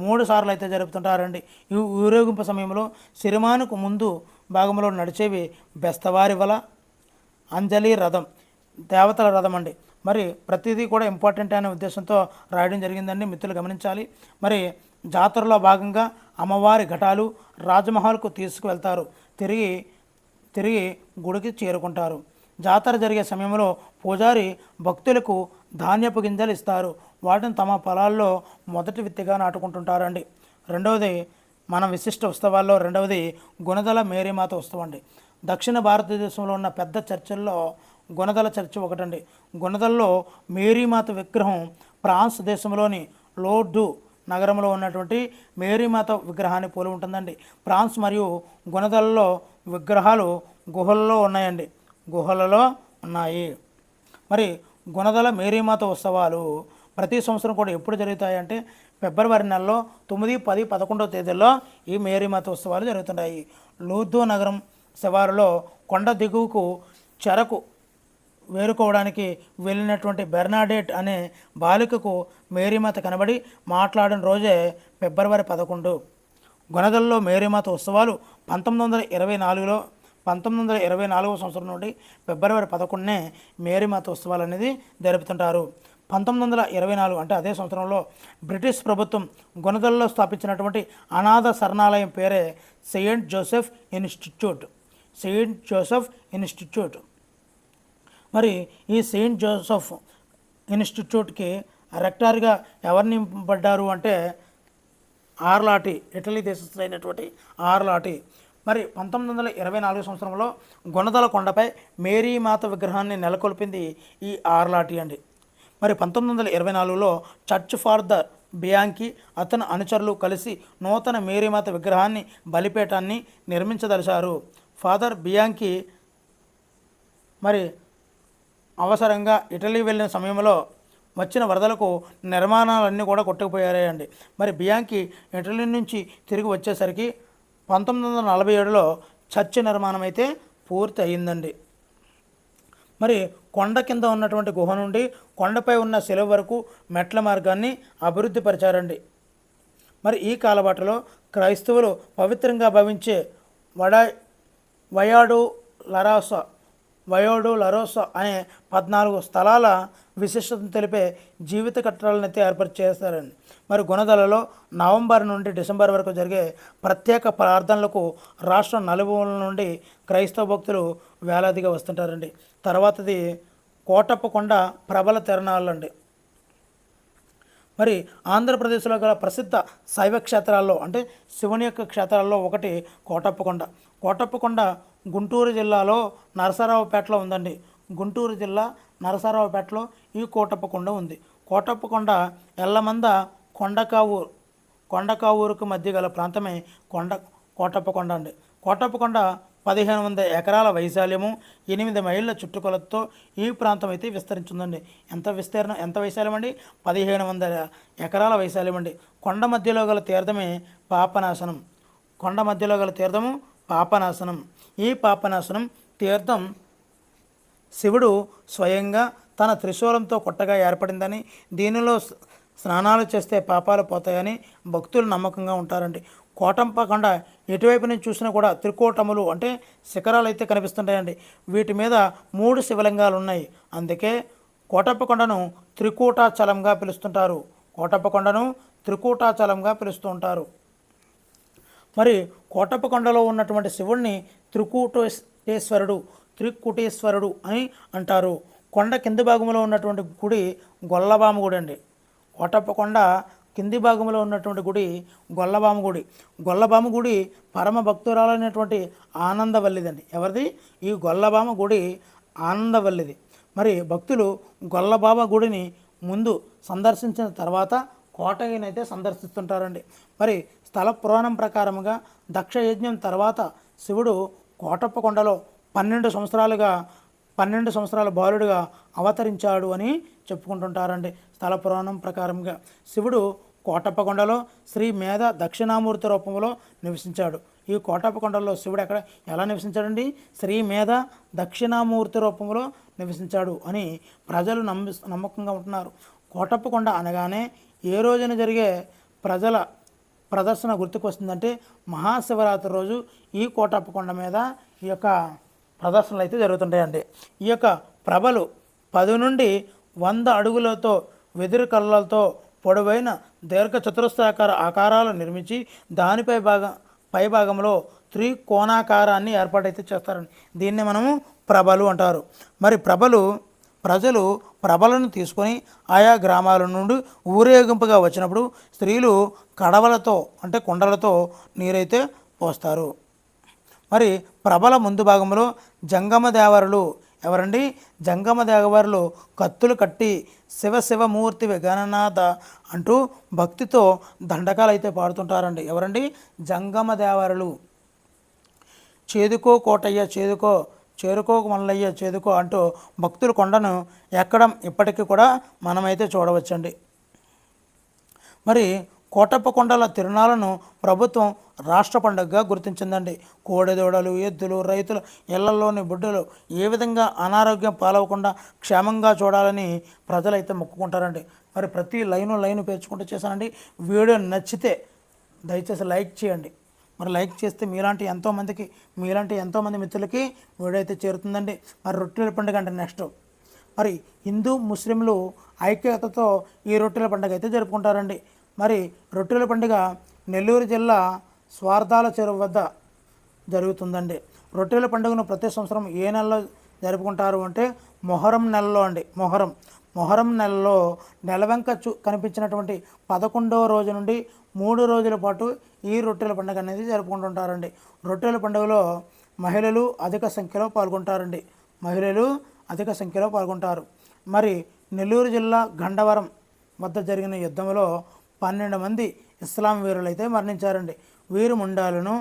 3 సార్లు అయితే జరుపుతుంటారండి. ఈ ఊరేగింపు సమయంలో సిరిమానుకు ముందు భాగంలో నడిచేవి బెస్తవారి వల, అంజలి రథం, దేవతల రథం అండి. మరి ప్రతిదీ కూడా ఇంపార్టెంట్ అనే ఉద్దేశంతో రాయడం జరిగిందండి, మిత్రులు గమనించాలి. మరి జాతరలో భాగంగా అమ్మవారి ఘటాలు రాజమహల్కు తీసుకువెళ్తారు. తిరిగి గుడికి చేరుకుంటారు. జాతర జరిగే సమయంలో పూజారి భక్తులకు ధాన్యపు గింజలు ఇస్తారు. వాటిని తమ పొలాల్లో మొదటి విత్తిగా నాటుకుంటుంటారండి. రెండవది మన విశిష్ట ఉత్సవాల్లో రెండవది గుణదల మేరీమాత ఉత్సవం అండి. దక్షిణ భారతదేశంలో ఉన్న పెద్ద చర్చిల్లో గుణదల చర్చి ఒకటండి. గుణదలలో మేరీమాత విగ్రహం ఫ్రాన్స్ దేశంలోని లోర్డు నగరంలో ఉన్నటువంటి మేరీమాత విగ్రహాన్ని పోలి ఉంటుందండి. ఫ్రాన్స్ మరియు గుణదలలో విగ్రహాలు గుహలలో ఉన్నాయి. మరి గుణదల మేరీమాత ఉత్సవాలు ప్రతి సంవత్సరం కూడా ఎప్పుడు జరుగుతాయంటే ఫిబ్రవరి నెలలో 9, 10, 11 తేదీల్లో ఈ మేరీమాత ఉత్సవాలు జరుగుతున్నాయి. లూర్దు నగరం శివారులో కొండ దిగువకు చెరకు వేరుకోవడానికి వెళ్ళినటువంటి బెర్నాడెట్ అనే బాలికకు మేరీమాత కనబడి మాట్లాడిన రోజే ఫిబ్రవరి 11. గుణదలలో మేరీమాత ఉత్సవాలు 1924 సంవత్సరం నుండి ఫిబ్రవరి 11నే మేరీమాత ఉత్సవాలు అనేది జరుపుతుంటారు. 1924 అంటే అదే సంవత్సరంలో బ్రిటిష్ ప్రభుత్వం గుణదలలో స్థాపించినటువంటి అనాథ శరణాలయం పేరే సెయింట్ జోసెఫ్ ఇన్స్టిట్యూట్. మరి ఈ సెయింట్ జోసెఫ్ ఇన్స్టిట్యూట్కి రెక్టార్గా ఎవరు నింపబడ్డారు అంటే ఆర్లాటి, ఇటలీ దేశస్థులైనటువంటి ఆర్లాటి. మరి 1924 సంవత్సరంలో గుణదల కొండపై మేరీమాత విగ్రహాన్ని నెలకొల్పింది ఈ ఆర్లాటి అండి. మరి 1924లో చర్చ్ ఫార్ ద బియాంకి అతని అనుచరులు కలిసి నూతన మేరీమాత విగ్రహాన్ని బలిపీఠాన్ని నిర్మించదలిచారు. ఫాదర్ బియాంకి మరి అవసరంగా ఇటలీ వెళ్ళిన సమయంలో వచ్చిన వరదలకు నిర్మాణాలన్నీ కూడా కొట్టుకుపోయారండి. మరి బియాంకి ఇటలీ నుంచి తిరిగి వచ్చేసరికి 1947లో చర్చి నిర్మాణం అయితే పూర్తి అయ్యిందండి. మరి కొండ కింద ఉన్నటువంటి గుహ నుండి కొండపై ఉన్న శిలువ వరకు మెట్ల మార్గాన్ని అభివృద్ధి పరిచారండి. మరి ఈ కాలబాటలో క్రైస్తవులు పవిత్రంగా భావించే వయాడో లరోసా అనే 14 స్థలాల విశిష్టతను తెలిపే జీవిత కట్టడాలను అయితే ఏర్పాటు చేస్తారండి. మరి గుణదలలో నవంబర్ నుండి డిసెంబర్ వరకు జరిగే ప్రత్యేక ప్రార్థనలకు రాష్ట్రం నలుమూలల నుండి క్రైస్తవ భక్తులు వేలాదిగా వస్తుంటారండి. తర్వాతది కోటప్పకొండ ప్రబల తిరణాలు అండి. మరి ఆంధ్రప్రదేశ్లో గల ప్రసిద్ధ శైవ క్షేత్రాల్లో అంటే శివుని యొక్క క్షేత్రాల్లో ఒకటి కోటప్పకొండ గుంటూరు జిల్లాలో నరసరావుపేటలో ఉందండి. గుంటూరు జిల్లా నరసరావుపేటలో ఈ కోటప్పకొండ ఉంది. కోటప్పకొండ ఎల్లమంద కొండకావూరుకు మధ్య గల ప్రాంతమే కోటప్పకొండ అండి. కోటప్పకొండ 1500 ఎకరాల వైశాల్యము, 8 మైళ్ళ చుట్టుకొలతతో ఈ ప్రాంతం అయితే విస్తరించిందండి. ఎంత వైశాల్యం అండి? 1500 ఎకరాల వైశాల్యం అండి. కొండ మధ్యలో గల తీర్థమే పాపనాశనం. ఈ పాపనాశనం తీర్థం శివుడు స్వయంగా తన త్రిశూలంతో కొట్టగా ఏర్పడిందని, దీనిలో స్నానాలు చేస్తే పాపాలు పోతాయని భక్తులు నమ్మకంగా ఉంటారండి. కోటప్పకొండ ఎటువైపు నుంచి చూసినా కూడా త్రికోటములు అంటే శిఖరాలు అయితే కనిపిస్తుంటాయండి. వీటి మీద 3 శివలింగాలు ఉన్నాయి. అందుకే కోటప్పకొండను త్రికూటాచలంగా పిలుస్తుంటారు. కోటప్పకొండను త్రికూటాచలంగా పిలుస్తూ ఉంటారు. మరి కోటప్పకొండలో ఉన్నటువంటి శివుణ్ణి త్రికూటేశ్వరుడు అని అంటారు. కొండ కింది భాగంలో ఉన్నటువంటి గుడి గొల్లబామ గుడి అండి. కోటప్పకొండ కింది భాగంలో ఉన్నటువంటి గుడి గొల్లబామ గుడి. గొల్లబామ గుడి పరమ భక్తురాలైనటువంటి ఆనందవల్లిదండి. ఎవరిది? ఈ గొల్లబామ గుడి ఆనందవల్లిది. మరి భక్తులు గొల్లబామ గుడిని ముందు సందర్శించిన తర్వాత కోటగినైతే సందర్శిస్తుంటారండి. మరి స్థల పురాణం ప్రకారముగా దక్షయజ్ఞం తర్వాత శివుడు కోటప్పకొండలో 12 సంవత్సరాల బాలుడిగా అవతరించాడు అని చెప్పుకుంటుంటారండి. స్థల పురాణం ప్రకారంగా శివుడు కోటప్పకొండలో శ్రీ మేధ దక్షిణామూర్తి రూపంలో నివసించాడు. ఈ కోటప్పకొండలో శివుడు ఎలా నివసించాడండి? శ్రీ మేధ దక్షిణామూర్తి రూపంలో నివసించాడు అని ప్రజలు నమ్మకంగా ఉంటున్నారు. కోటప్పకొండ అనగానే ఏ రోజున జరిగే ప్రజల ప్రదర్శన గుర్తుకొస్తుందంటే మహాశివరాత్రి రోజు ఈ కోటప్పకొండ మీద ఈ యొక్క ప్రదర్శనలు అయితే జరుగుతుంటాయండి. ఈ యొక్క ప్రభలు 10 నుండి 100 అడుగులతో వెదురు కళ్ళలతో పొడవైన దీర్ఘ చతురస్రాకార ఆకారాలు నిర్మించి దానిపై పైభాగంలో త్రికోణాకారాన్ని ఏర్పాటైతే చేస్తారండి. దీన్ని మనము ప్రభలు అంటారు. మరి ప్రజలు ప్రభలను తీసుకొని ఆయా గ్రామాల నుండి ఊరేగింపుగా వచ్చినప్పుడు స్త్రీలు కడవలతో అంటే కుండలతో నీరైతే పోస్తారు. మరి ప్రభల ముందు భాగంలో జంగమదేవరులు ఎవరండి? జంగమదేవరులు కత్తులు కట్టి శివశివమూర్తి గణనాథ అంటూ భక్తితో దండకాలు అయితే పాడుతుంటారండి. ఎవరండి? జంగమదేవరులు. చేదుకో కోటయ్య చేదుకో, చేరుకో మల్లయ్య చేదుకో అంటూ భక్తులు కొండను ఎక్కడం ఇప్పటికీ కూడా మనమైతే చూడవచ్చండి. మరి కోటప్పకొండల తిరునాళ్లను ప్రభుత్వం రాష్ట్ర పండుగగా గుర్తించిందండి. కోడెదూడలు, ఎద్దులు, రైతుల ఇళ్లలోని బిడ్డలు ఏ విధంగా అనారోగ్యం పాలవకుండా క్షేమంగా చూడాలని ప్రజలైతే మొక్కుకుంటారండి. మరి ప్రతి లైను పేర్చుకుంటూ చేశానండి. వీడియో నచ్చితే దయచేసి లైక్ చేయండి. మరి లైక్ చేస్తే మీలాంటి ఎంతోమంది మిత్రులకి వీడియో అయితే చేరుతుందండి. మరి రొట్టెల పండుగ అంటే నెక్స్ట్ మరి హిందూ ముస్లింలు ఐక్యతతో ఈ రొట్టెల పండుగ అయితే జరుపుకుంటారండి. మరి రొట్టెల పండుగ నెల్లూరు జిల్లా స్వార్థాల చెరువు వద్ద జరుగుతుందండి. రొట్టెల పండుగను ప్రతి సంవత్సరం ఏ నెలలో జరుపుకుంటారు అంటే మొహరం నెలలో అండి. మొహరం నెలలో నెలవెంక కనిపించినటువంటి 11వ రోజు నుండి 3 రోజుల పాటు ఈ రొట్టెల పండుగ అనేది జరుపుకుంటుంటారండి. రొట్టెల పండుగలో మహిళలు అధిక సంఖ్యలో పాల్గొంటారు. మరి నెల్లూరు జిల్లా గండవరం వద్ద జరిగిన యుద్ధంలో 12 మంది ఇస్లాం వీరులు అయితే మరణించారండి. వీరు ముండాలను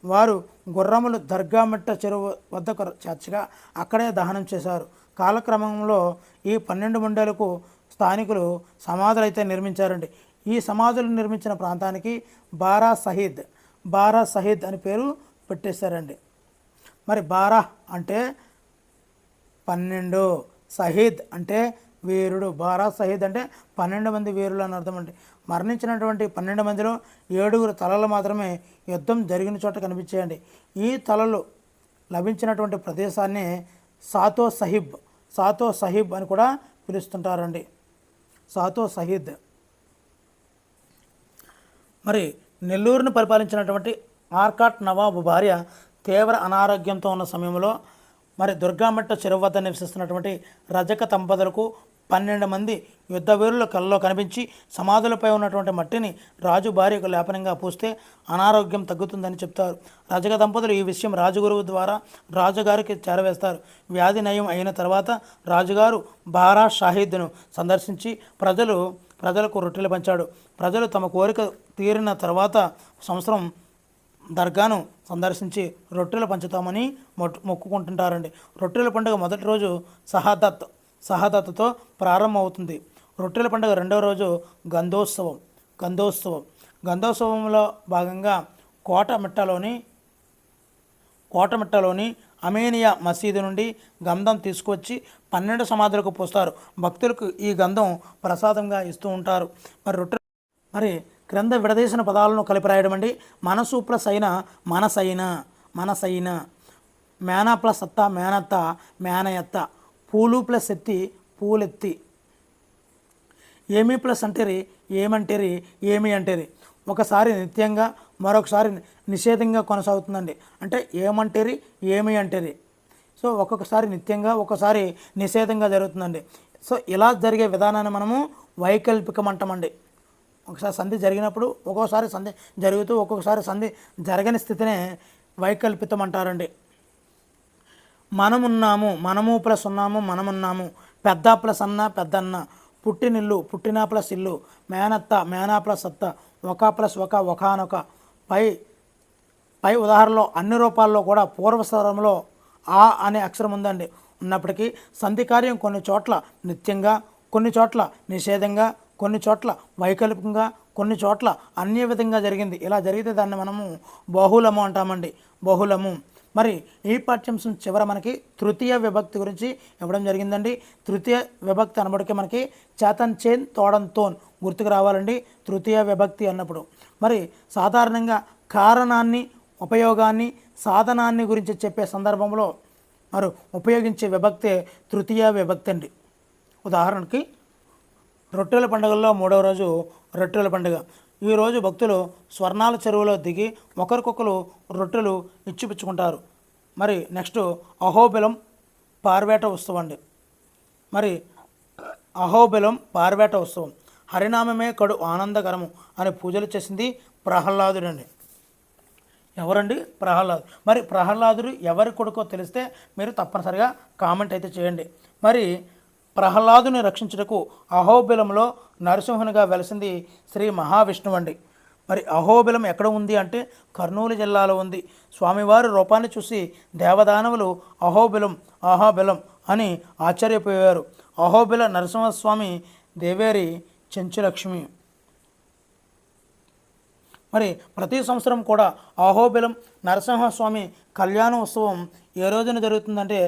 వారు గుర్రములు దర్గామిట్ట చెరువు వద్దకు చేర్చగా అక్కడే దహనం చేశారు. కాలక్రమంలో ఈ 12 ముండాలకు స్థానికులు సమాధులు అయితే నిర్మించారండి. ఈ సమాధులు నిర్మించిన ప్రాంతానికి బారా షహీద్ అని పేరు పెట్టేశారండి. మరి బారా అంటే 12, షహీద్ అంటే వీరుడు. బారా షహీద్ అంటే 12 మంది వీరులు అని అర్థం అండి. మరణించినటువంటి 12 మందిలో 7 తలలు మాత్రమే యుద్ధం జరిగిన చోట కనిపించాయండి. ఈ తలలు లభించినటువంటి ప్రదేశాన్ని సాతో సహీబ్ అని కూడా పిలుస్తుంటారండి. సాతో షహీద్. మరి నెల్లూరును పరిపాలించినటువంటి ఆర్కాట్ నవాబు భార్య తీవ్ర అనారోగ్యంతో ఉన్న సమయంలో మరి దుర్గామట్ట చెరువు వద్ద నివసిస్తున్నటువంటి రజక దంపతులకు 12 మంది యుద్ధ వీరుల కళ్ళలో కనిపించి సమాధులపై ఉన్నటువంటి మట్టిని రాజు భార్యకు లేపనంగా పూస్తే అనారోగ్యం తగ్గుతుందని చెప్తారు. రజక దంపతులు ఈ విషయం రాజగురువు ద్వారా రాజుగారికి చేరవేస్తారు. వ్యాధి నయం అయిన తర్వాత రాజుగారు బారా షాహీద్ను సందర్శించి ప్రజలకు రొట్టెలు పంచాడు. ప్రజలు తమ కోరిక తీరిన తర్వాత సంవత్సరం దర్గాను సందర్శించి రొట్టెలు పంచుతామని మొక్కుకుంటుంటారండి. రొట్టెల పండుగ మొదటి రోజు షహాదత్తో ప్రారంభమవుతుంది. రొట్టెల పండుగ రెండవ రోజు గంధోత్సవంలో భాగంగా కోటమిట్టలోని అమేనియా మసీదు నుండి గంధం తీసుకువచ్చి 12 సమాధులకు పోస్తారు. భక్తులకు ఈ గంధం ప్రసాదంగా ఇస్తూ ఉంటారు. మరి క్రింద విడదీసిన పదాలను కలిపి రాయడం అండి. మనసు ప్లస్ అయిన మనసైన, మేన ప్లస్ అత్త మేనత్త మేనయత్త, పూలు ప్లస్ ఎత్తి పూలెత్తి. ఏమి ప్లస్ అంటేరి ఏమంటేరి ఏమి అంటేరి ఒకసారి నిత్యంగా మరొకసారి నిషేధంగా కొనసాగుతుందండి. అంటే ఏమంటేరి ఏమి అంటేరి. సో ఒక్కొక్కసారి నిత్యంగా ఒక్కొక్కసారి నిషేధంగా జరుగుతుందండి. సో ఇలా జరిగే విధానాన్ని మనము వైకల్పికం అంటామండి. ఒకసారి సంధి జరిగినప్పుడు ఒక్కొక్కసారి సంధి జరుగుతూ ఒక్కొక్కసారి సంధి జరగని స్థితినే వైకల్పితం అంటారండి. మనమున్నాము, మనము ప్లస్ ఉన్నాము, మనమున్నాము, పెద్ద ప్లస్ అన్న పెద్దన్న, పుట్టినిల్లు, పుట్టిన ప్లస్ ఇల్లు, మేనత్త, మేనా ప్లస్ అత్త, ఒక ప్లస్ ఒక, ఒకనొక. పై ఉదాహరణలో అన్ని రూపాల్లో కూడా పూర్వస్వరంలో ఆ అనే అక్షరం ఉందండి. ఉన్నప్పటికీ సంధి కార్యం కొన్ని చోట్ల నిత్యంగా, కొన్ని చోట్ల నిషేధంగా, కొన్ని చోట్ల వైకల్పికంగా, కొన్ని చోట్ల అన్య విధంగా జరిగింది. ఇలా జరిగితే దాన్ని మనము బహుళము అంటామండి. బహుళము. మరి ఈ పాఠ్యాంశం చివర మనకి తృతీయ విభక్తి గురించి ఇవ్వడం జరిగిందండి. తృతీయ విభక్తి అనబడికే మనకి చేతన్ చేన్ తోడన్ తోన్ గుర్తుకు రావాలండి తృతీయ విభక్తి అన్నప్పుడు. మరి సాధారణంగా కారణాన్ని, ఉపయోగాన్ని, సాధనాన్ని గురించి చెప్పే సందర్భంలో మరి ఉపయోగించే విభక్తే తృతీయ విభక్తి అండి. ఉదాహరణకి రొట్టెల పండుగల్లో 3వ రోజు రొట్టెల పండుగ. ఈరోజు భక్తులు స్వర్ణాల చెరువులో దిగి ఒకరికొకరు రొట్టెలు ఇచ్చిపుచ్చుకుంటారు. మరి నెక్స్ట్ అహోబిలం పార్వేట ఉత్సవం అండి. మరి అహోబిలం పార్వేట ఉత్సవం. హరినామమే కడు ఆనందకరము అని పూజలు చేసింది ప్రహ్లాదుడండి. ఎవరండి? ప్రహ్లాదు. మరి ప్రహ్లాదుడు ఎవరి కొడుకో తెలిస్తే మీరు తప్పనిసరిగా కామెంట్ అయితే చేయండి. మరి ప్రహ్లాదుని రక్షించుటకు అహోబిలంలో నరసింహునిగా వెలసింది శ్రీ మహావిష్ణువు అండి. మరి అహోబిలం ఎక్కడ ఉంది అంటే కర్నూలు జిల్లాలో ఉంది. స్వామివారి రూపాన్ని చూసి దేవదానవులు అహోబిలం అహోబిలం అని ఆశ్చర్యపోయారు. అహోబిల నరసింహస్వామి దేవేరి చెంచులక్ష్మి. మరి ప్రతి సంవత్సరం కూడా అహోబిలం నరసింహస్వామి కళ్యాణ ఉత్సవం ఏ రోజున జరుగుతుందంటే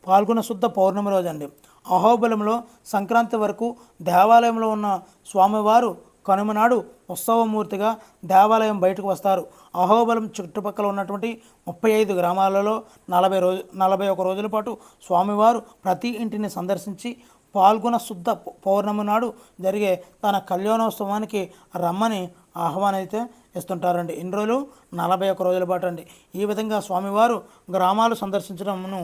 పాల్గొన శుద్ధ పౌర్ణమి రోజు అండి. అహోబిలంలో సంక్రాంతి వరకు దేవాలయంలో ఉన్న స్వామివారు కనుమ నాడు ఉత్సవమూర్తిగా దేవాలయం బయటకు వస్తారు. అహోబిలం చుట్టుపక్కల ఉన్నటువంటి 35 గ్రామాలలో 41 రోజుల పాటు స్వామివారు ప్రతి ఇంటిని సందర్శించి పాల్గొన శుద్ధ పౌర్ణమి నాడు జరిగే తన కళ్యాణోత్సవానికి రమ్మని ఆహ్వానం అయితే ఇస్తుంటారండి. ఇన్ని రోజులు 41 రోజుల పాటు అండి. ఈ విధంగా స్వామివారు గ్రామాలు సందర్శించడంను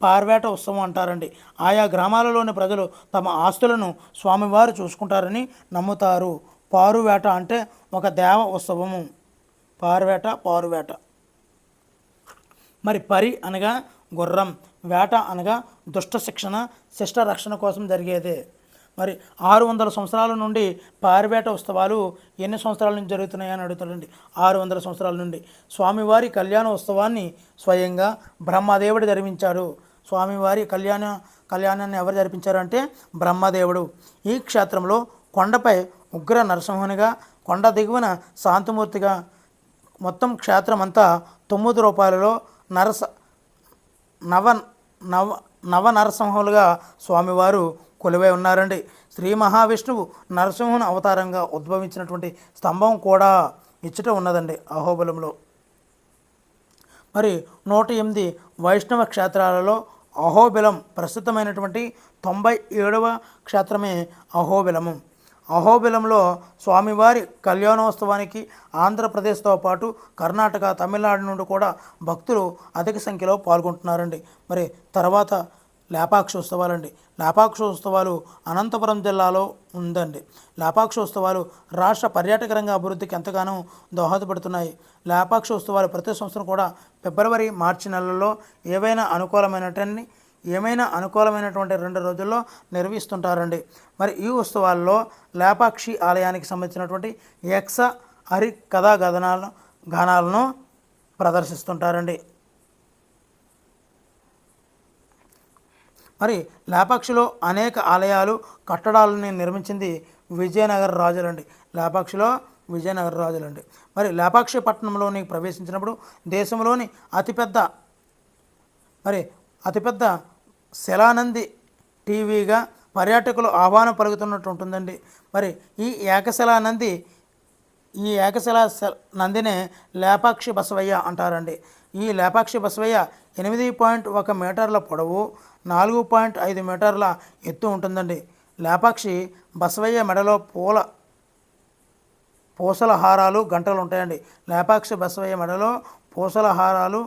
పార్వేట ఉత్సవం అంటారండి. ఆయా గ్రామాలలోని ప్రజలు తమ ఆస్తులను స్వామివారు చూసుకుంటారని నమ్ముతారు. పారువేట అంటే ఒక దేవ ఉత్సవము. పారువేట. మరి పరి అనగా గుర్రం, వేట అనగా దుష్ట శిక్షణ, శిష్ట రక్షణ కోసం జరిగేదే. మరి 600 సంవత్సరాల నుండి పారివేట ఉత్సవాలు ఎన్ని సంవత్సరాల నుంచి జరుగుతున్నాయని అడుగుతాడండి. 600 సంవత్సరాల నుండి. స్వామివారి కళ్యాణ ఉత్సవాన్ని స్వయంగా బ్రహ్మదేవుడు జరిపించాడు. స్వామివారి కళ్యాణాన్ని ఎవరు జరిపించారు అంటే బ్రహ్మదేవుడు. ఈ క్షేత్రంలో కొండపై ఉగ్ర నరసింహునిగా, కొండ దిగువన శాంతమూర్తిగా, మొత్తం క్షేత్రం అంతా 9 రూపాయలలో నవ నరసింహులుగా స్వామివారు కొలువై ఉన్నారండి. శ్రీ మహావిష్ణువు నరసింహుని అవతారంగా ఉద్భవించినటువంటి స్తంభం కూడా ఇచ్చట ఉన్నదండి అహోబిలంలో. మరి 108 వైష్ణవ క్షేత్రాలలో అహోబిలం ప్రసిద్ధమైనటువంటి 97వ క్షేత్రమే అహోబిలము. అహోబిలంలో స్వామివారి కళ్యాణోత్సవానికి ఆంధ్రప్రదేశ్తో పాటు కర్ణాటక, తమిళనాడు నుండి కూడా భక్తులు అధిక సంఖ్యలో పాల్గొంటున్నారండి. మరి తర్వాత లేపాక్షి ఉత్సవాలండి. లేపాక్షి ఉత్సవాలు అనంతపురం జిల్లాలో ఉందండి. లేపాక్షి ఉత్సవాలు రాష్ట్ర పర్యాటక రంగ అభివృద్ధికి ఎంతగానో దోహదపడుతున్నాయి. లేపాక్షి ఉత్సవాలు ప్రతి సంవత్సరం కూడా ఫిబ్రవరి, మార్చి నెలల్లో ఏమైనా అనుకూలమైనటువంటి 2 రోజుల్లో నిర్వహిస్తుంటారండి. మరి ఈ ఉత్సవాల్లో లేపాక్షి ఆలయానికి సంబంధించినటువంటి యక్ష హరి కథా గానాలను ప్రదర్శిస్తుంటారండి. మరి లేపాక్షిలో అనేక ఆలయాలు, కట్టడాలని నిర్మించింది విజయనగర రాజులండి. లేపాక్షిలో విజయనగర రాజులండి. మరి లేపాక్షి పట్టణంలోని ప్రవేశించినప్పుడు దేశంలోని అతిపెద్ద శిలానంది టీవీగా పర్యాటకులు ఆహ్వానం పలుకుతున్నట్టు ఉంటుందండి. మరి ఈ ఏకశిలా నందినే లేపాక్షి బసవయ్య అంటారండి. ఈ లేపాక్షి బసవయ్య 8.1 మీటర్ల పొడవు, 4.5 మీటర్ల ఎత్తు ఉంటుందండి. లేపాక్షి బసవయ్య మెడలో పూసల హారాలు గంటలు ఉంటాయండి. లేపాక్షి బసవయ్య మెడలో పూసల హారాలు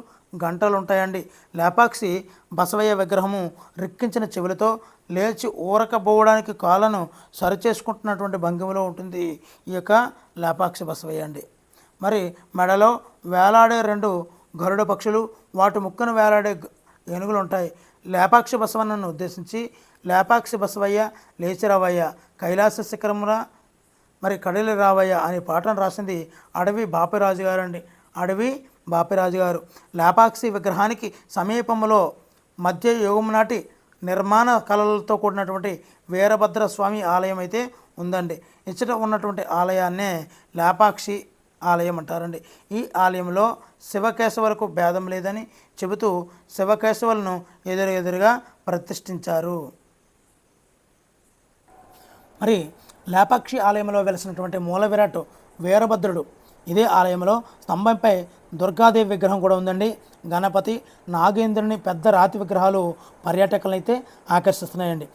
గంటలు ఉంటాయండి. లేపాక్షి బసవయ్య విగ్రహము రిక్కించిన చెవులతో లేచి ఊరకబోవడానికి కాళ్ళను సరిచేసుకుంటున్నటువంటి భంగిమలో ఉంటుంది ఈ యొక్క లేపాక్షి బసవయ్య అండి. మరి మెడలో వేలాడే 2 గరుడ పక్షులు, వాటి ముక్కను వేలాడే ఏనుగులు ఉంటాయి. లేపాక్షి బసవన్నను ఉద్దేశించి లేపాక్షి బసవయ్య లేచిరావయ్య కైలాస శిఖరమున మరి కడిలి రావయ్య అనే పాటను రాసింది అడవి బాపిరాజు గారు అండి. అడవి బాపిరాజు గారు. లేపాక్షి విగ్రహానికి సమీపంలో మధ్య యుగం నాటి నిర్మాణ కళలతో కూడినటువంటి వీరభద్ర స్వామి ఆలయం అయితే ఉందండి. ఇచ్చట ఉన్నటువంటి ఆలయాన్నే లేపాక్షి ఆలయం అంటారండి. ఈ ఆలయంలో శివకేశవులకు భేదం లేదని చెబుతూ శివకేశవులను ఎదురుగా ప్రతిష్ఠించారు. మరి లేపాక్షి ఆలయంలో వెలిసినటువంటి మూల విరాట్ వీరభద్రుడు. ఇదే ఆలయంలో స్తంభంపై దుర్గాదేవి విగ్రహం కూడా ఉందండి. గణపతి, నాగేంద్రుని పెద్ద రాతి విగ్రహాలు పర్యాటకులను అయితే ఆకర్షిస్తున్నాయండి.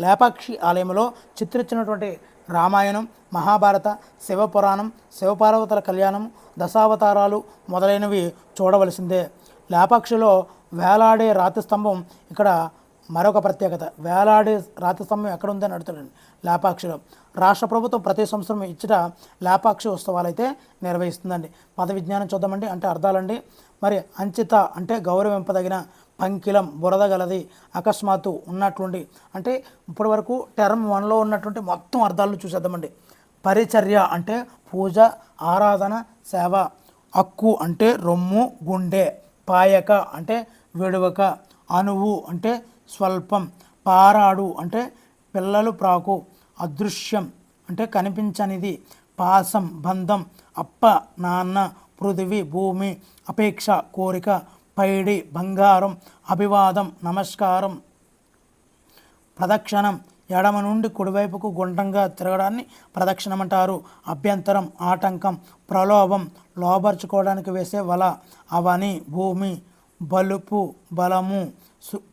లేపాక్షి ఆలయంలో చిత్రించినటువంటి రామాయణం, మహాభారత, శివపురాణం, శివపార్వతుల కళ్యాణం, దశావతారాలు మొదలైనవి చూడవలసిందే. లేపాక్షిలో వేలాడే రాతి స్తంభం ఇక్కడ మరొక ప్రత్యేకత. వేలాడే రాతి స్తంభం ఎక్కడ ఉందని అడుగుతాడండి. లేపాక్షిలో రాష్ట్ర ప్రభుత్వం ప్రతి సంవత్సరం ఇచ్చట లేపాక్షి ఉత్సవాలు అయితే నిర్వహిస్తుందండి. పద విజ్ఞానం చూద్దామండి, అంటే అర్థాలండి. మరి అంచిత అంటే గౌరవింపదగిన, పంకిలం బురద గలది, అకస్మాత్తు ఉన్నటువంటి, అంటే ఇప్పటి వరకు టర్మ్ 1లో ఉన్నటువంటి మొత్తం అర్థాలను చూసేద్దామండి. పరిచర్య అంటే పూజ, ఆరాధన, సేవ. అక్కు అంటే రొమ్ము, గుండె. పాయక అంటే విడువక. అణువు అంటే స్వల్పం. పారాడు అంటే పిల్లలు ప్రాకు. అదృశ్యం అంటే కనిపించనిది. పాసం బంధం. అప్ప నాన్న. పృథివీ భూమి. అపేక్ష కోరిక. పైడి బంగారం. అభివాదం నమస్కారం. ప్రదక్షిణం ఎడమ నుండి కుడివైపుకు గుండ్రంగా తిరగడాన్ని ప్రదక్షిణం అంటారు. అభ్యంతరం ఆటంకం. ప్రలోభం లోబర్చుకోవడానికి వేసే వల. అవని భూమి. బలుపు బలము.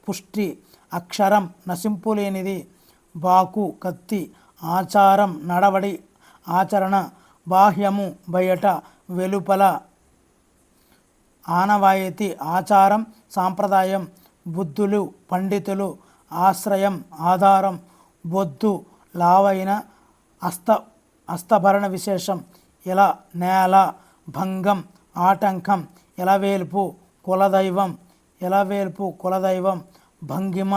పుష్టి. అక్షరం నశింపు లేనిది. బాకు కత్తి. ఆచారం నడవడి ఆచరణ. బాహ్యము బయట వెలుపల. ఆనవాయితీ ఆచారం సాంప్రదాయం. బుద్ధులు పండితులు. ఆశ్రయం ఆధారం. బొద్దు లావైన అస్తభరణ విశేషం. ఇలా నేల. భంగం ఆటంకం. ఇలవేల్పు కులదైవం. ఇలవేల్పు కులదైవం. భంగిమ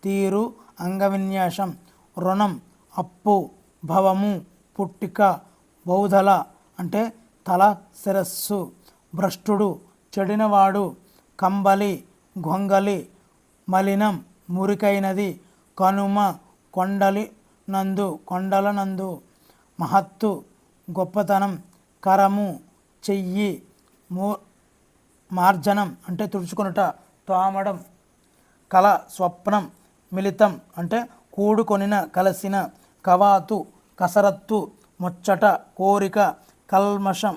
తీరు అంగవిన్యాసం. రుణం అప్పు. భవము పుట్టిక. బౌధల అంటే తల శిరస్సు. భ్రష్టుడు చెడినవాడు. కంబలి గొంగలి. మలినం మురికైనది. కనుమ కొండల నందు. మహత్తు గొప్పతనం. కరము చెయ్యి. మార్జనం అంటే తుడుచుకొనుట, తోమడం. కల స్వప్నం. మిళితం అంటే కూడుకొనిన కలిసిన. కవాతు కసరత్తు. ముచ్చట కోరిక. కల్మషం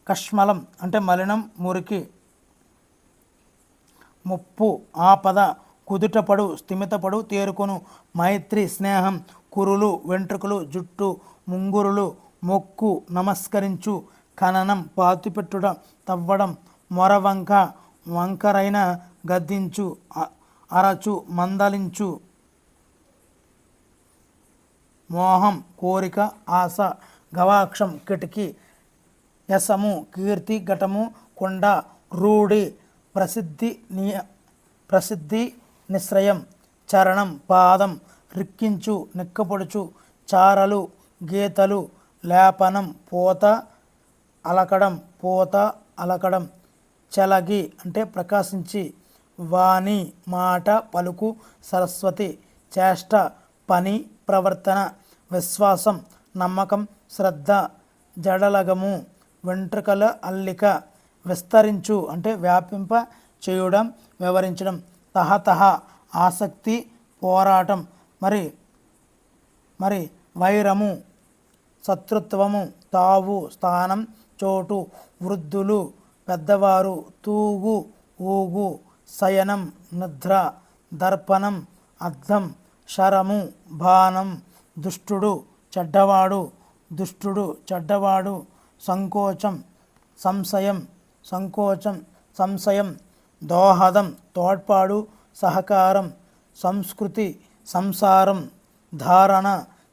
కష్మలం అంటే మలినం మురికి. ముప్పు ఆపద. కుదుటపడు స్థిమితపడు తేరుకొను. మైత్రి స్నేహం. కురులు వెంట్రుకలు జుట్టు. ముంగురులు మొక్కు నమస్కరించు. ఖననం పాతిపెట్టుట తవ్వడం. మొరవంక వంకరైన గద్దించు. అరచు మందలించు. మోహం కోరిక ఆశ. గవాక్షం కిటికీ. యసము కీర్తి ఘటము కొండ. రూఢి ప్రసిద్ధి నిశ్రయం. చరణం పాదం. రిక్కించు నిక్కపొడుచు. చారలు గీతలు. లేపనం పూత అలకడం. చలగి అంటే ప్రకాశించి. వాణి మాట పలుకు. సరస్వతి చేష్ట పని ప్రవర్తన. విశ్వాసం నమ్మకం శ్రద్ధ. జడలగము వెంట్రుకల అల్లిక. విస్తరించు అంటే వ్యాపింప చేయడం వివరించడం. తహతహ ఆసక్తి పోరాటం. మరి వైరము శత్రుత్వము. తావు స్థానం చోటు. వృద్ధులు పెద్దవారు, తూగు, ఊగు, శయనం, నిద్ర, దర్పణం, అద్దం, శరము, బాణం, దుష్టుడు, చెడ్డవాడు, దుష్టుడు, చెడ్డవాడు, సంకోచం, సంశయం, సంకోచం, సంశయం, దోహదం, తోడ్పాడు, సహకారం, సంస్కృతి, సంసారం, ధారణ,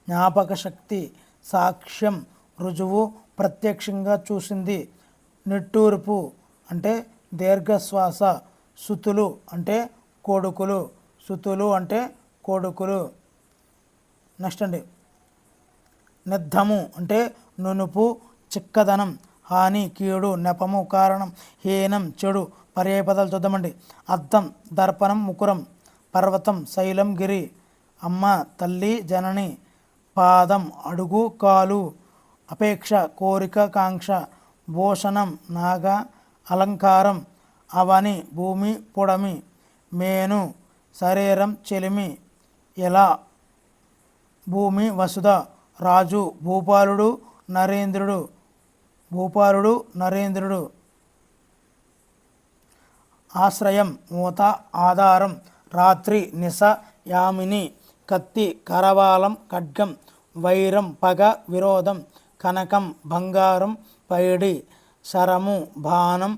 జ్ఞాపక శక్తి, సాక్ష్యం, రుజువు, ప్రత్యక్షంగా చూసింది, నిట్టూర్పు అంటే దీర్ఘశ్వాస, సుతులు అంటే కొడుకులు, సుతులు అంటే కొడుకులు. నెక్స్ట్ అండి, నిద్ధము అంటే నునుపు, చిక్కదనం, హాని, కీడు, నెపము, కారణం, హీనం, చెడు. పర్యాయపదాలు చూద్దామండి. అద్దం, దర్పణం, ముకురం, పర్వతం, శైలం, గిరి, అమ్మ, తల్లి, జనని, పాదం, అడుగు, కాలు, అపేక్ష, కోరిక, కాంక్ష, భూషణం, నాగ, అలంకారం, అవని, భూమి, పొడమి, మేను, శరీరం, చెలిమి, ఎలా, భూమి, వసుధ, రాజు, భూపాలుడు, నరేంద్రుడు, భూపాలుడు, నరేంద్రుడు, ఆశ్రయం, మూత, ఆధారం, రాత్రి, నిశ, యామిని, కత్తి, కరవాలం, ఖడ్గం, వైరం, పగ, విరోధం, కనకం, బంగారం, పైడి, శరము, బాణం,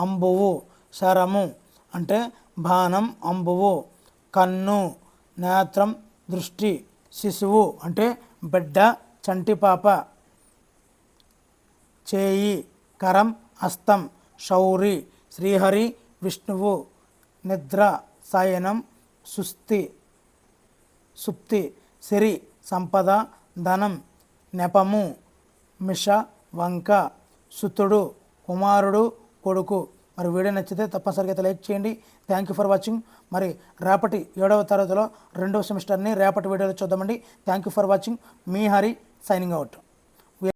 అంబువు, శరము అంటే బాణం, అంబువు, కన్ను, నేత్రం, దృష్టి, శిశువు అంటే బిడ్డ, చంటిపాప, చేయి, కరం, హస్తం, శౌరి, శ్రీహరి, విష్ణువు, నిద్ర, శయనం, సుస్థి, సుప్తి, సిరి, సంపద, ధనం, నెపము, మిష, వంక, సుతుడు, కుమారుడు, కొడుకు. మరి వీడియో నచ్చితే తప్పనిసరిగా అయితే లైక్ చేయండి. Thank you for watching. మరి రేపటి 7వ తరగతిలో 2వ సెమిస్టర్ని రేపటి వీడియోలో చూద్దామండి. Thank you for watching. Me Hari signing out.